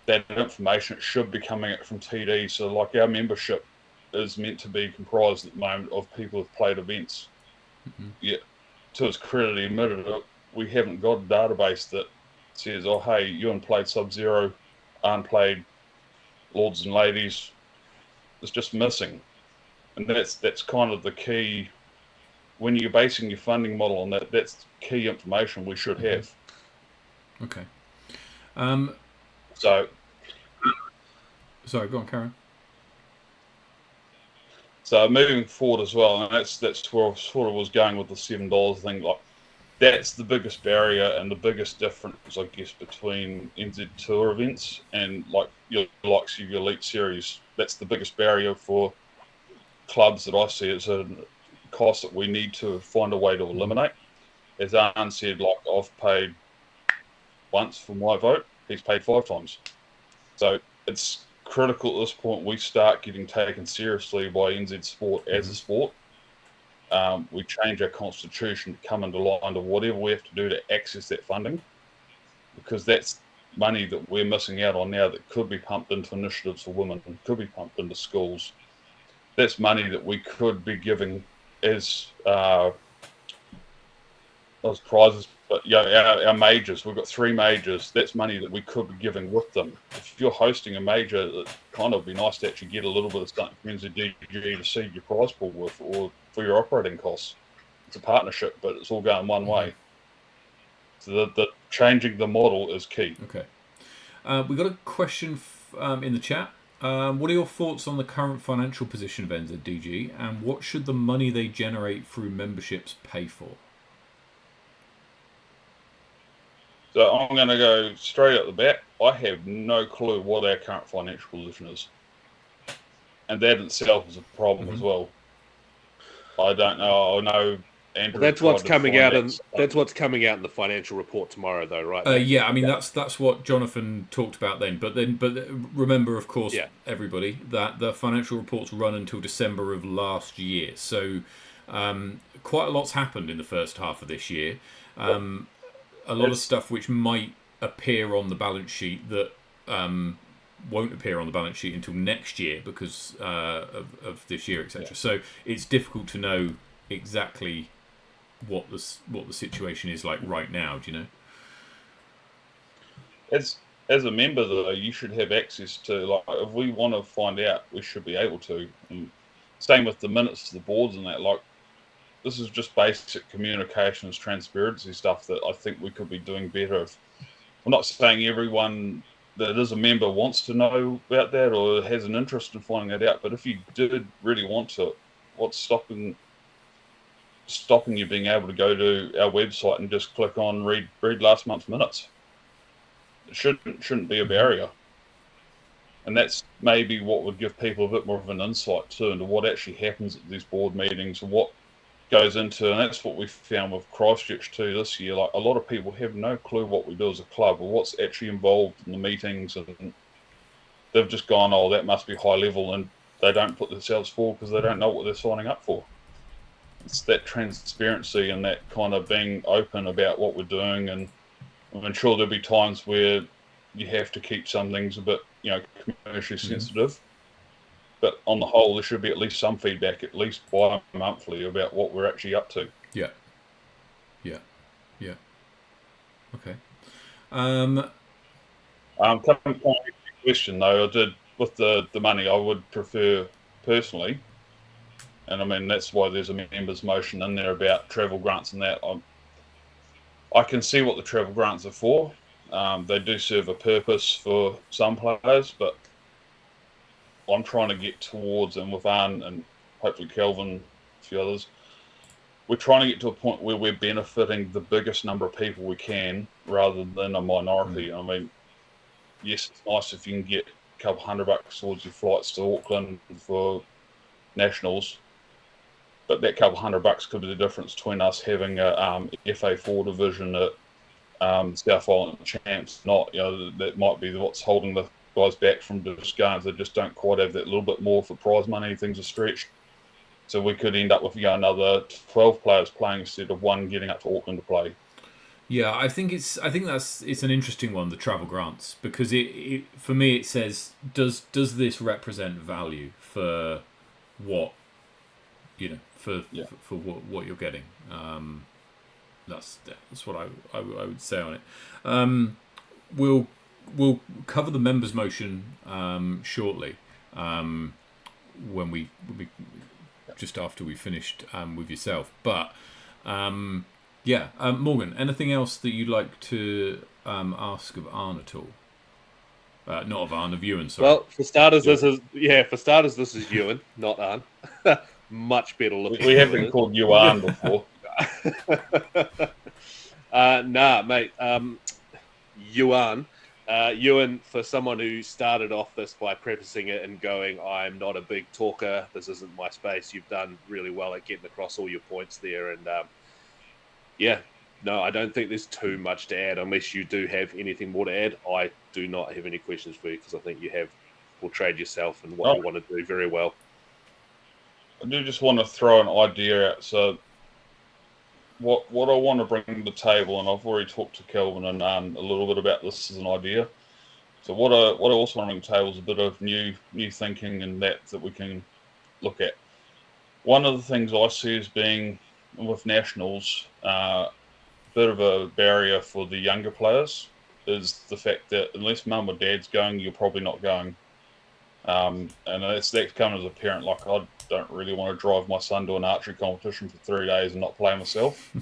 that information. It should be coming out from TD. So, like, our membership is meant to be comprised at the moment of people who've played events. Mm-hmm. Yet, to its credit, he admitted it, we haven't got a database that says, "Oh, hey, you haven't played Sub-Zero, aren't played Lords and Ladies." It's just missing, and that's kind of the key. When you're basing your funding model on that, that's key information we should have. Okay. So, sorry, go on, Karen. So moving forward as well, and that's where I sort of was going with the $7 thing. Like, that's the biggest barrier and the biggest difference, I guess, between NZ Tour events and like your likes of your Elite Series. That's the biggest barrier for clubs that I see. It's a cost that we need to find a way to eliminate. As Arne said, like, I've paid once for my vote, he's paid 5 times. So it's critical at this point we start getting taken seriously by NZ Sport as a sport. We change our constitution to come into line to whatever we have to do to access that funding, because that's money that we're missing out on now that could be pumped into initiatives for women and could be pumped into schools. That's money that we could be giving as prizes. But yeah, our majors, we've got 3 majors. That's money that we could be giving with them. If you're hosting a major, it kind of be nice to actually get a little bit of something from NZDG to seed your prize pool with, or for your operating costs. It's a partnership, but it's all going one way. So the changing the model is key. Okay. We got a question in the chat. What are your thoughts on the current financial position of NZDG, and what should the money they generate through memberships pay for? So I'm going to go straight at the bat. I have no clue what our current financial position is. And that in itself is a problem as well. I don't know. I know Andrew. Well, that's what's coming out, and that's what's coming out in the financial report tomorrow, though, right? Yeah, I mean that's what Jonathan talked about then. But remember, of course, everybody, that the financial reports run until December of last year. So quite a lot's happened in the first half of this year. A lot of stuff which might appear on the balance sheet that won't appear on the balance sheet until next year because of this year, etc. So it's difficult to know exactly what the situation is like right now. Do you know? As a member, though, you should have access to, like, if we want to find out, we should be able to. And same with the minutes to the boards and that. Like, this is just basic communications, transparency stuff that I think we could be doing better. I'm not saying everyone that is a member wants to know about that or has an interest in finding that out, but if you did really want to, what's stopping you being able to go to our website and just click on read last month's minutes? It shouldn't be a barrier. And that's maybe what would give people a bit more of an insight too into what actually happens at these board meetings and what goes into, and that's what we found with Christchurch too this year. Like, a lot of people have no clue what we do as a club or what's actually involved in the meetings, and they've just gone, oh, that must be high level, and they don't put themselves forward because they don't know what they're signing up for. It's that transparency and that kind of being open about what we're doing, and I'm sure there'll be times where you have to keep some things a bit, commercially sensitive. But on the whole, there should be at least some feedback, at least bi-monthly, about what we're actually up to. Yeah. Okay. Coming to your question, though, I did, with the money, I would prefer personally, and I mean, that's why there's a members' motion in there about travel grants and that. I can see what the travel grants are for. They do serve a purpose for some players, but I'm trying to get towards, and with Arne and hopefully Kelvin, a few others, we're trying to get to a point where we're benefiting the biggest number of people we can rather than a minority. I mean, yes, it's nice if you can get a couple $100 towards your flights to Auckland for nationals, but that couple $100 could be the difference between us having a FA4 division at South Island champs. Not, that might be what's holding the guys back from just going. They just don't quite have that little bit more for prize money. Things are stretched, so we could end up with another 12 players playing instead of one getting up to Auckland to play. Yeah, I think it's an interesting one, the travel grants, because it for me it says does this represent value for what for what you're getting. That's what I would say on it. We'll cover the members' motion shortly when we just after we finished with yourself. But Morgan, anything else that you'd like to ask of Arne at all? Not of Arne, of Ewan. Sorry. Well, for starters, this is Ewan, not Arne. Much better looking. We have been called Ewan before. Nah, mate. Ewan, for someone who started off this by prefacing it and going, I'm not a big talker, this isn't my space, you've done really well at getting across all your points there. And I don't think there's too much to add unless you do have anything more to add. I do not have any questions for you because I think you have portrayed yourself and what you want to do very well. I do just want to throw an idea out. So what I want to bring to the table, and I've already talked to Kelvin and a little bit about this as an idea. So what I also want to bring to the table is a bit of new thinking and that we can look at. One of the things I see as being with nationals, a bit of a barrier for the younger players is the fact that unless mum or dad's going, you're probably not going. And that's coming as a parent. Like, I don't really want to drive my son to an archery competition for 3 days and not play myself.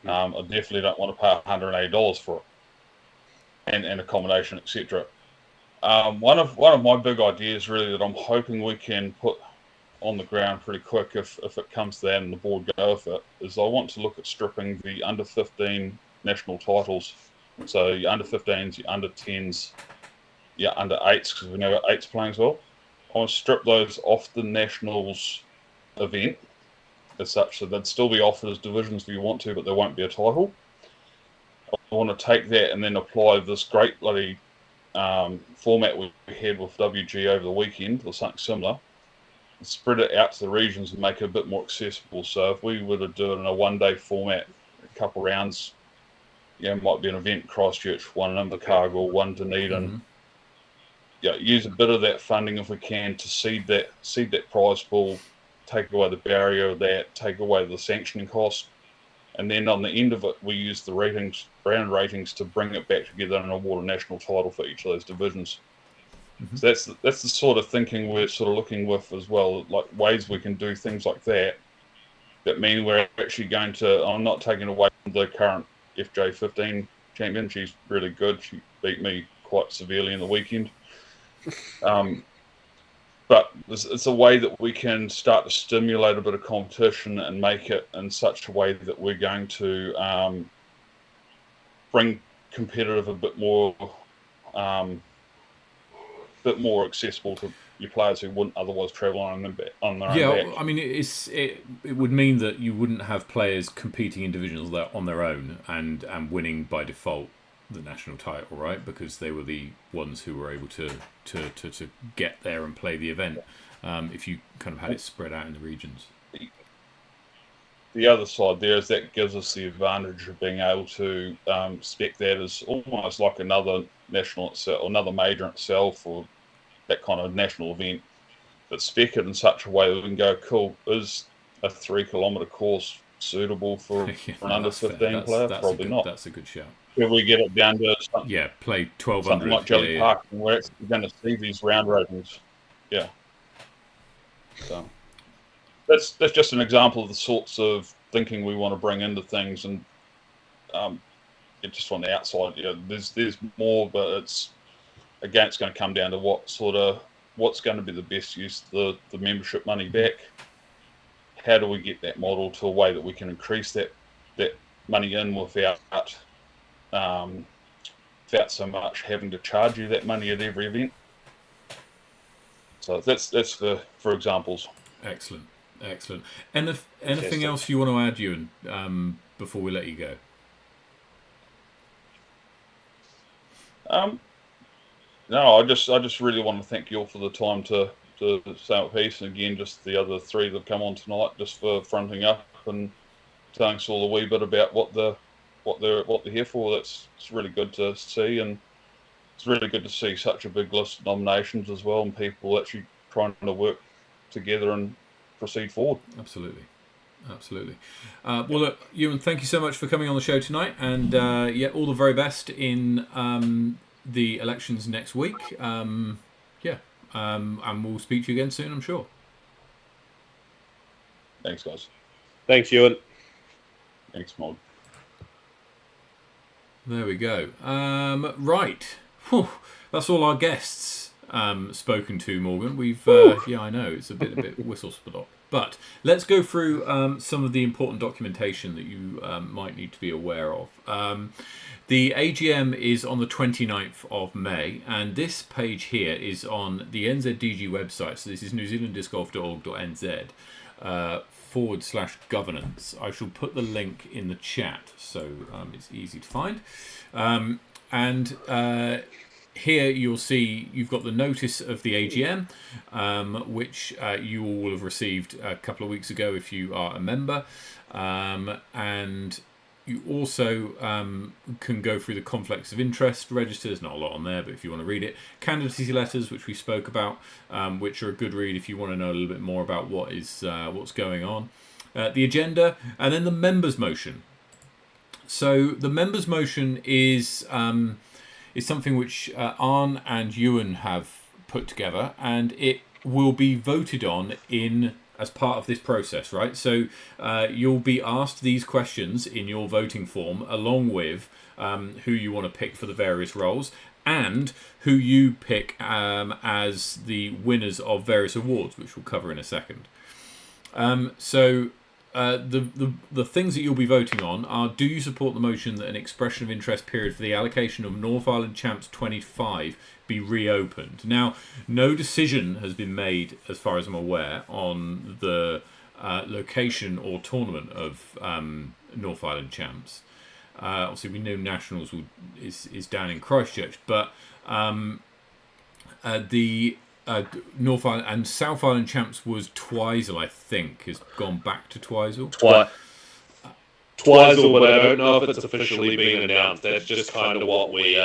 I definitely don't want to pay $180 for it, and accommodation, etc. One of my big ideas, really, that I'm hoping we can put on the ground pretty quick, if it comes to that and the board go with it, is I want to look at stripping the under 15 national titles. So your under 15s, your under 10s, your under 8s, because we know 8s playing as well. I want to strip those off the nationals event as such, so they'd still be offered as divisions if you want to, but there won't be a title. I want to take that and then apply this great bloody format we had with WG over the weekend, or something similar, and spread it out to the regions and make it a bit more accessible. So if we were to do it in a one-day format, a couple rounds, it might be an event Christchurch, one in Invercargill, one Dunedin. Mm-hmm. Use a bit of that funding if we can to seed that prize pool, take away the barrier of that, take away the sanctioning cost, and then on the end of it, we use the round ratings to bring it back together and award a national title for each of those divisions. Mm-hmm. So that's the sort of thinking we're sort of looking with as well, like ways we can do things like that. That mean we're actually going to. I'm not taking away from the current FJ15 champion. She's really good. She beat me quite severely in the weekend. But it's a way that we can start to stimulate a bit of competition and make it in such a way that we're going to bring competitive a bit more accessible to your players who wouldn't otherwise travel on their own back. I mean, it would mean that you wouldn't have players competing in divisions on their own and winning by default the national title, right? Because they were the ones who were able to get there and play the event. If you kind of had it spread out in the regions. The other side there is that gives us the advantage of being able to spec that as almost like another national itself, or another major itself, or that kind of national event, but spec it in such a way that we can go, cool, is a 3 kilometre course suitable for an under 15 player? Probably not. That's a good shout. If we get it down to play 1200, something like Jelly Park, and we're actually going to see these round ratings. Yeah. So that's just an example of the sorts of thinking we want to bring into things, and just on the outside, there's more, but it's going to come down to what's going to be the best use of the membership money back. How do we get that model to a way that we can increase that money in without so much having to charge you that money at every event? So that's for examples. Excellent. Excellent. Anything Fantastic. else you want to add, Ewan, before we let you go? No, I just really want to thank you all for the time to say a piece, and again, just the other three that come on tonight, just for fronting up and telling us all a wee bit about what they're here for. It's really good to see, and it's really good to see such a big list of nominations as well, and people actually trying to work together and proceed forward. Absolutely. Well, look, Ewan, thank you so much for coming on the show tonight, and all the very best in the elections next week. And we'll speak to you again soon, I'm sure. Thanks, guys. Thanks, Ewan. Thanks, Mod. There we go. Right. Whew. That's all our guests spoken to, Morgan. We've I know it's a bit whistle stop. But let's go through some of the important documentation that you might need to be aware of. The AGM is on the 29th of May, and this page here is on the NZDG website. So this is newzealanddiscgolf.org.nz /governance. I shall put the link in the chat so it's easy to find. Here you'll see you've got the notice of the AGM, which you all will have received a couple of weeks ago if you are a member. And you also can go through the conflicts of interest register. There's not a lot on there, but if you want to read it. Candidacy letters, which we spoke about, which are a good read if you want to know a little bit more about what's going on. The agenda, and then the members' motion. So the members' motion is something which Arne and Ewan have put together, and it will be voted on as part of this process, right? So you'll be asked these questions in your voting form, along with who you want to pick for the various roles, and who you pick as the winners of various awards, which we'll cover in a second. The things that you'll be voting on are: do you support the motion that an expression of interest period for the allocation of North Island Champs 25 be reopened? Now, no decision has been made, as far as I'm aware, on the location or tournament of North Island Champs. Obviously, we know Nationals is down in Christchurch, but the North Island and South Island Champs was Twizel, I think, has gone back to Twizel. Twizel, but I don't know if it's officially been announced. That's just kind of what we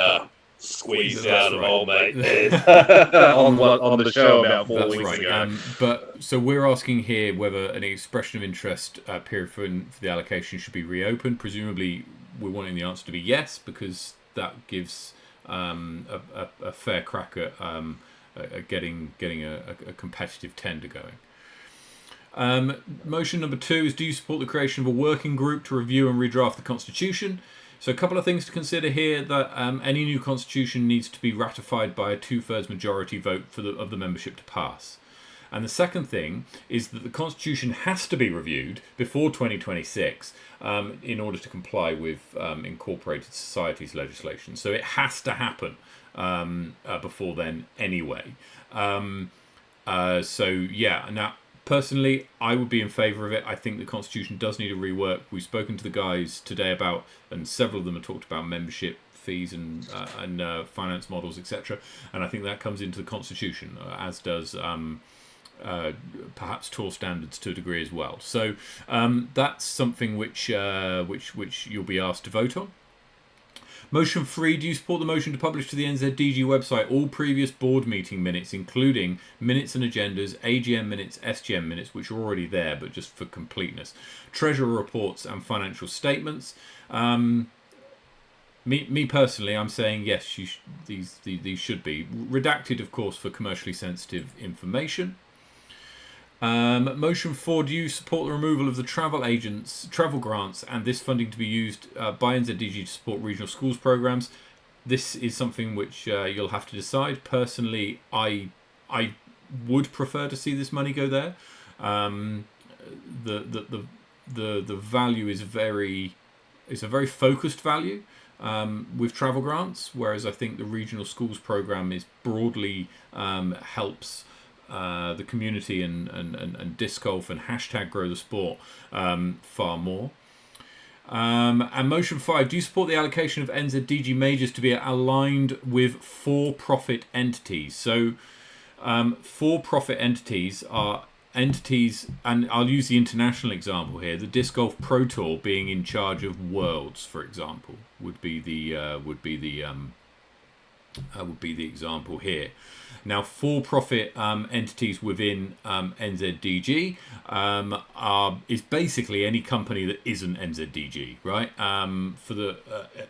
squeezed out of old mate on the show about 4 weeks ago. But so we're asking here whether an expression of interest period for the allocation should be reopened. Presumably, we're wanting the answer to be yes, because that gives a fair crack at getting a competitive tender going. Motion number 2 is: do you support the creation of a working group to review and redraft the Constitution? So a couple of things to consider here: that any new Constitution needs to be ratified by a 2/3 majority vote of the membership to pass. And the second thing is that the Constitution has to be reviewed before 2026 in order to comply with incorporated societies legislation. So it has to happen before then anyway. Now, personally, I would be in favour of it. I think the Constitution does need a rework. We've spoken to the guys today about, and several of them have talked about membership fees and finance models, etc. And I think that comes into the Constitution, as does perhaps tour standards to a degree as well. So that's something which you'll be asked to vote on. Motion 3, do you support the motion to publish to the NZDG website all previous board meeting minutes, including minutes and agendas, AGM minutes, SGM minutes, which are already there, but just for completeness, treasurer reports and financial statements? Me personally, I'm saying yes, these should be redacted, of course, for commercially sensitive information. Motion 4, do you support the removal of the travel grants and this funding to be used by NZDG to support regional schools programs? This is something which you'll have to decide. Personally, I would prefer to see this money go there. The value is a very focused value with travel grants, whereas I think the regional schools program is broadly helps the community and disc golf and hashtag grow the sport far more. And Motion 5, do you support the allocation of NZDG majors to be aligned with for-profit entities? So for-profit entities are entities, and I'll use the international example here. The Disc Golf Pro Tour being in charge of Worlds, for example, would be the example here. Now, for-profit entities within NZDG is basically any company that isn't NZDG, right? For the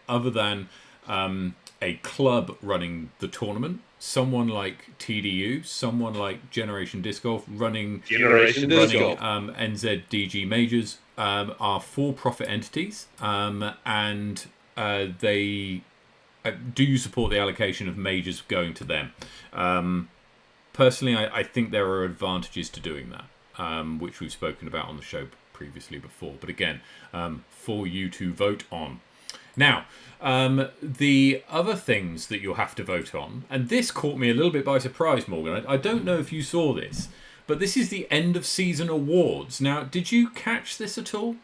other than a club running the tournament, someone like TDU, someone like Generation Disc Golf running NZDG majors are for-profit entities, and they. Do you support the allocation of majors going to them? Personally, I think there are advantages to doing that, which we've spoken about on the show previously before. But again, for you to vote on. Now, the other things that you'll have to vote on, and this caught me a little bit by surprise, Morgan. I don't know if you saw this, but this is the end of season awards. Now, did you catch this at all?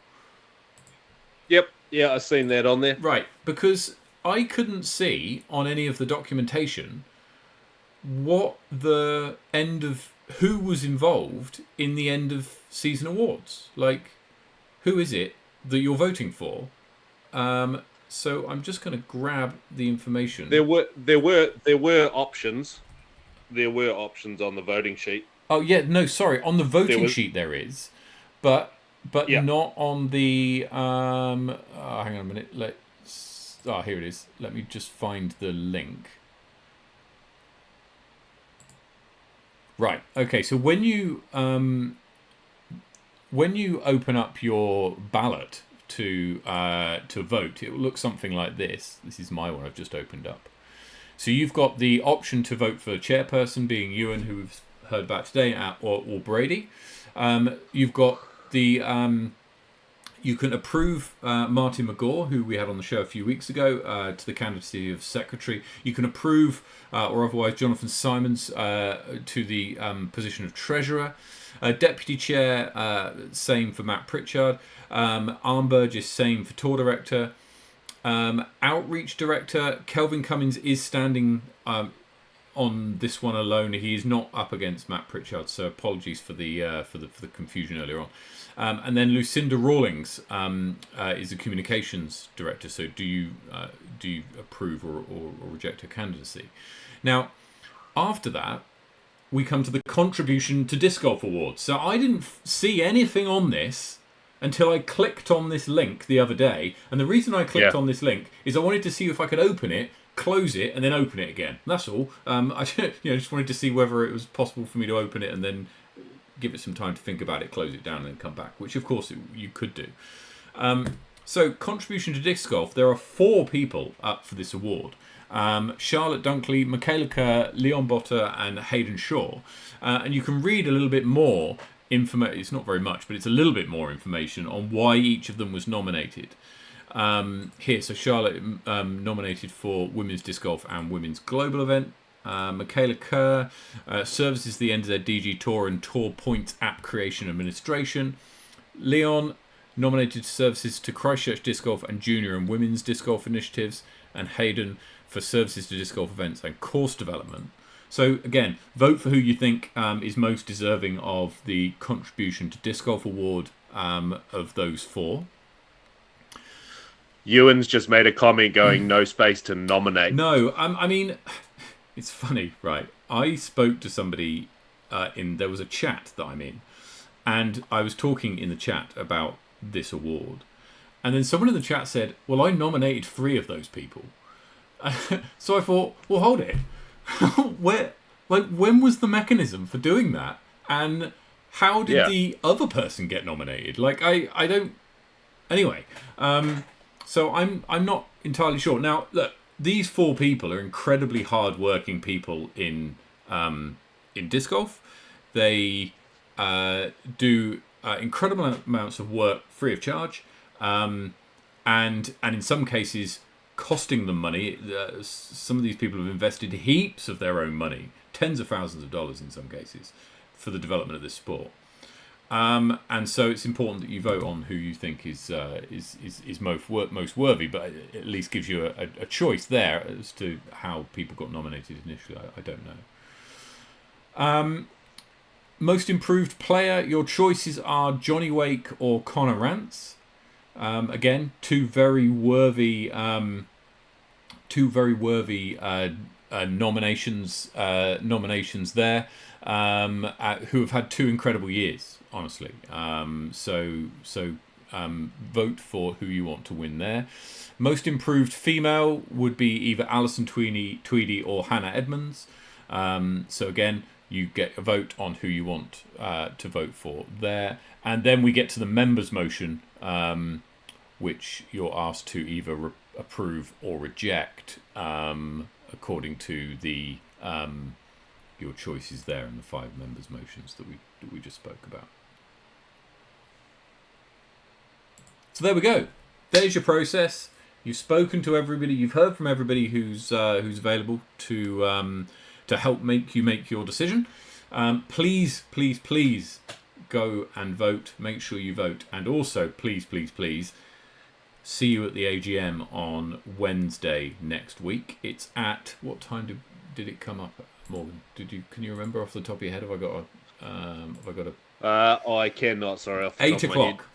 Yep. Yeah, I've seen that on there. Right, because I couldn't see on any of the documentation what the end of who was involved in the end of season awards. Like, who is it that you're voting for? So I'm just going to grab the information. There were options. There were options on the voting sheet. Oh yeah, no, sorry. On the voting sheet there is, but Yeah. not on the. Hang on a minute. Here it is. Let me just find the link. Right. Okay. So when you open up your ballot to vote, it will look something like this. This is my one I've just opened up. So you've got the option to vote for chairperson, being Ewan, who we've heard about today, or Brady. You've got the you can approve Martin McGaw, who we had on the show a few weeks ago, to the candidacy of secretary. You can approve, or otherwise, Jonathan Simons to the position of treasurer. Deputy chair, same for Matt Pritchard. Arm Burgess, same for tour director. Outreach director, Kelvin Cummins is standing on this one alone. He is not up against Matt Pritchard, so apologies for the confusion earlier on. And then Lucinda Rawlings is the communications director. So do you approve or reject her candidacy? Now, after that, we come to the contribution to disc golf awards. So I didn't see anything on this until I clicked on this link the other day. And the reason I clicked on this link is I wanted to see if I could open it, close it, and then open it again. That's all. I just wanted to see whether it was possible for me to open it and then give it some time to think about it, close it down, and then come back, which of course you could do. So contribution to disc golf, there are 4 people up for this award. Charlotte Dunkley, Michaela Kerr, Leon Botter, and Hayden Shaw. And you can read a little bit more information. It's not very much, but it's a little bit more information on why each of them was nominated. Here, so Charlotte nominated for Women's Disc Golf and Women's Global Event. Michaela Kerr services the NZDG Tour and Tour Points App Creation Administration. Leon nominated services to Christchurch Disc Golf and Junior and Women's Disc Golf initiatives. And Hayden for services to disc golf events and course development. So again, vote for who you think is most deserving of the contribution to disc golf award of those 4. Ewan's just made a comment going, no space to nominate. No, I mean, it's funny, right? I spoke to somebody there was a chat that I'm in, and I was talking in the chat about this award. And then someone in the chat said, well, I nominated 3 of those people. So I thought, well, hold it. When was the mechanism for doing that? And how did the other person get nominated? I don't... Anyway, so I'm not entirely sure. Now, look, these 4 people are incredibly hard-working people in disc golf. They do incredible amounts of work free of charge. And in some cases costing them money. Some of these people have invested heaps of their own money tens of thousands of dollars in some cases for the development of this sport. And so it's important that you vote on who you think is most worthy, but it at least gives you a choice there as to how people got nominated initially. I don't know. Most improved player, your choices are Johnny Wake or Connor Rance. Again, two very worthy nominations there, who have had two incredible years, honestly. So vote for who you want to win there. Most improved female would be either Alison Tweedy or Hannah Edmonds. So again, you get a vote on who you want to vote for there. And then we get to the members' motion, which you're asked to either approve or reject, according to the your choices there in the 5 members' motions that we just spoke about. So there we go. There's your process. You've spoken to everybody. You've heard from everybody who's available to help make your decision. Please go and vote. Make sure you vote, and also please see you at the AGM on Wednesday next week. It's at what time did it come up, Morgan? Can you remember off the top of your head? Have I got a? I cannot. Sorry, off the 8 top of my head. o'clock.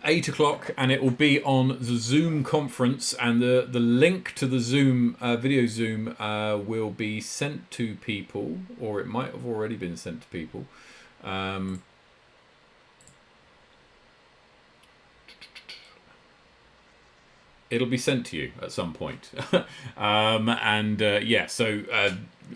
8 o'clock, and it will be on the Zoom conference, and the link to the Zoom video Zoom will be sent to people, or it might have already been sent to people. It'll be sent to you at some point. So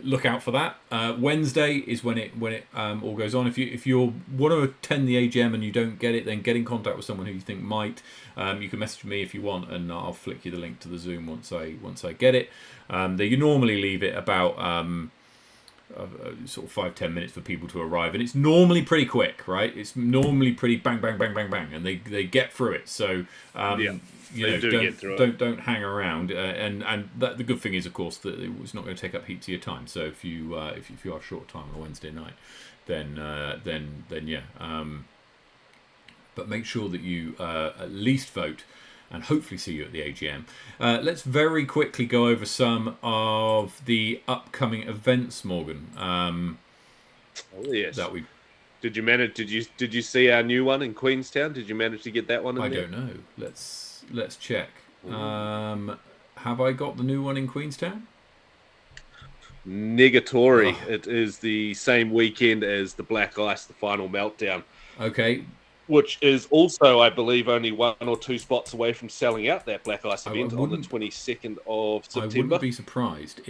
look out for that. Wednesday is when it all goes on. If you want to attend the AGM and you don't get it, then get in contact with someone who you think might. You can message me if you want, and I'll flick you the link to the Zoom once I get it. You normally leave it about sort of 5-10 minutes for people to arrive, and it's normally pretty quick, right? It's normally pretty bang, and they get through it. So don't hang around, and that, the good thing is, of course, that it's not going to take up heaps of your time. So if you are short time on a Wednesday night, then yeah. But make sure that you at least vote, and hopefully see you at the AGM. Let's very quickly go over some of the upcoming events, Morgan. Yes. That we. Did you manage? Did you see our new one in Queenstown? Did you manage to get that one in I there? don't know. Let's check. Have I got the new one in Queenstown? Negatory. Oh. It is the same weekend as the Black Ice, the final meltdown. Okay. Which is also, I believe, only 1 or 2 spots away from selling out that Black Ice event on the 22nd of September. I wouldn't be surprised.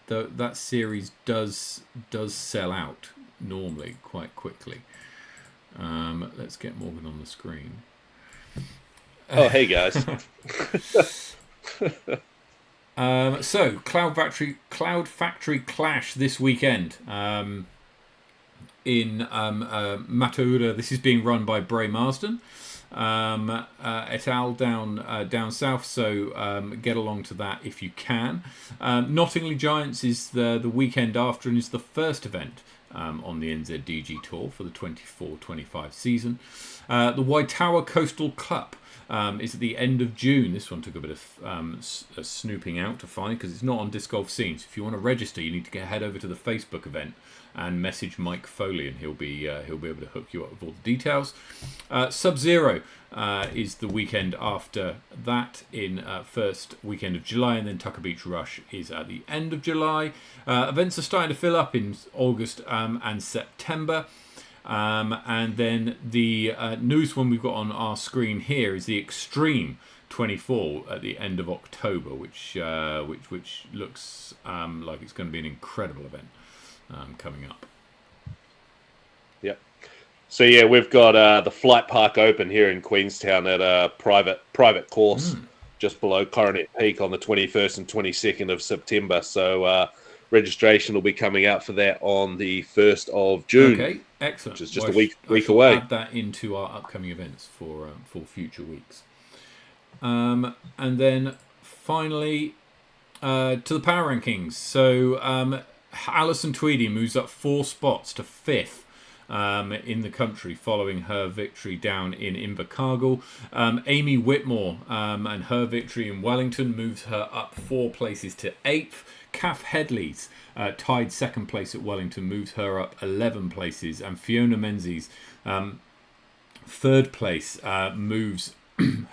That series does sell out normally quite quickly. Let's get Morgan on the screen. Oh, hey guys. So Cloud Factory Clash this weekend. In Mataura. This is being run by Bray Marsden et al. down south, so get along to that if you can. Nottingham Giants is the weekend after, and is the first event on the NZDG tour for the 24-25 season. The Waitawa Coastal Cup is at the end of June. This one took a bit of snooping out to find, because it's not on Disc Golf Scene. So if you want to register, you need to head over to the Facebook event and message Mike Foley, and he'll be able to hook you up with all the details. Sub-Zero is the weekend after that, in first weekend of July, and then Tucker Beach Rush is at the end of July. Events are starting to fill up in August and September. And then the newest one we've got on our screen here is the Extreme 24 at the end of October, which looks like it's going to be an incredible event coming up. Yep. So yeah, we've got the Flight Park Open here in Queenstown at a private course just below Coronet Peak on the 21st and 22nd of September. So registration will be coming out for that on the 1st of June. Okay, excellent. Which is just a week away. Add that into our upcoming events for future weeks. And then finally, to the power rankings. So Alison Tweedy moves up 4 spots to 5th. In the country following her victory down in Invercargill. Amy Whitmore and her victory in Wellington moves her up 4 places to 8th. Kath Headley's tied 2nd place at Wellington, moves her up 11 places. And Fiona Menzies, 3rd place, moves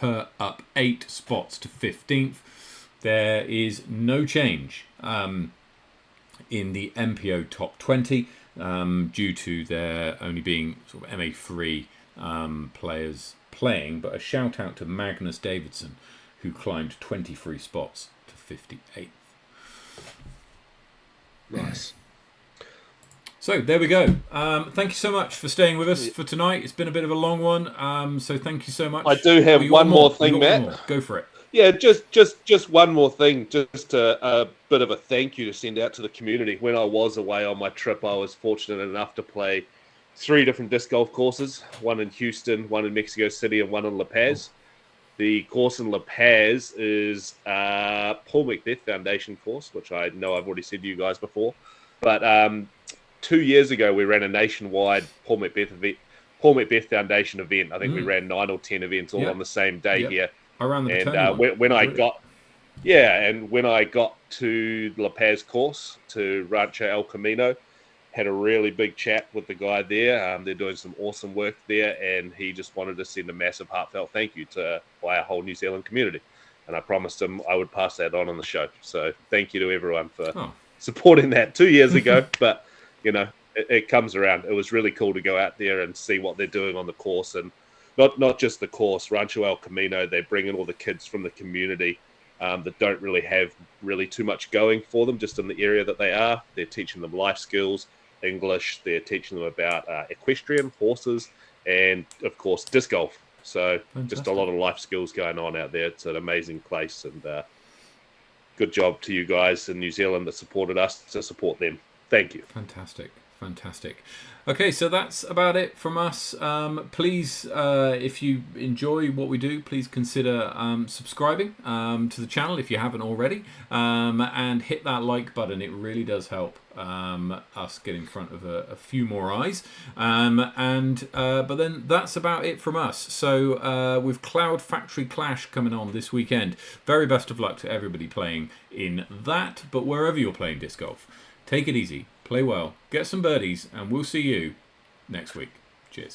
her up 8 spots to 15th. There is no change in the MPO top 20. Due to there only being sort of MA3 players playing, but a shout out to Magnus Davidson, who climbed 23 spots to 58th. Nice. So there we go. Thank you so much for staying with us for tonight. It's been a bit of a long one, so thank you so much. I do have one more thing, Matt. Go for it. Yeah, just one more thing. Just a bit of a thank you to send out to the community. When I was away on my trip, I was fortunate enough to play 3 different disc golf courses, one in Houston, one in Mexico City, and one in La Paz. The course in La Paz is Paul Macbeth Foundation course, which I know I've already said to you guys before. But 2 years ago, we ran a nationwide Paul Macbeth Foundation event. I think we ran 9 or 10 events all on the same day here. Around the and when I got to La Paz course, to Rancho El Camino, had a really big chat with the guy there. They're doing some awesome work there, and he just wanted to send a massive heartfelt thank you to our whole New Zealand community. And I promised him I would pass that on the show. So thank you to everyone for supporting that 2 years ago. But, you know, it comes around. It was really cool to go out there and see what they're doing on the course, and not just the course, Rancho El Camino. They bring in all the kids from the community that don't really have too much going for them, just in the area that they are. They're teaching them life skills, English. They're teaching them about equestrian, horses, and, of course, disc golf. So just a lot of life skills going on out there. It's an amazing place, and good job to you guys in New Zealand that supported us to support them. Thank you. Fantastic. Okay, so that's about it from us. Please, if you enjoy what we do, please consider subscribing to the channel if you haven't already, and hit that like button. It really does help us get in front of a few more eyes. But then that's about it from us. So with Cloud Factory Clash coming on this weekend, very best of luck to everybody playing in that. But wherever you're playing disc golf, take it easy. Play well, get some birdies, and we'll see you next week. Cheers.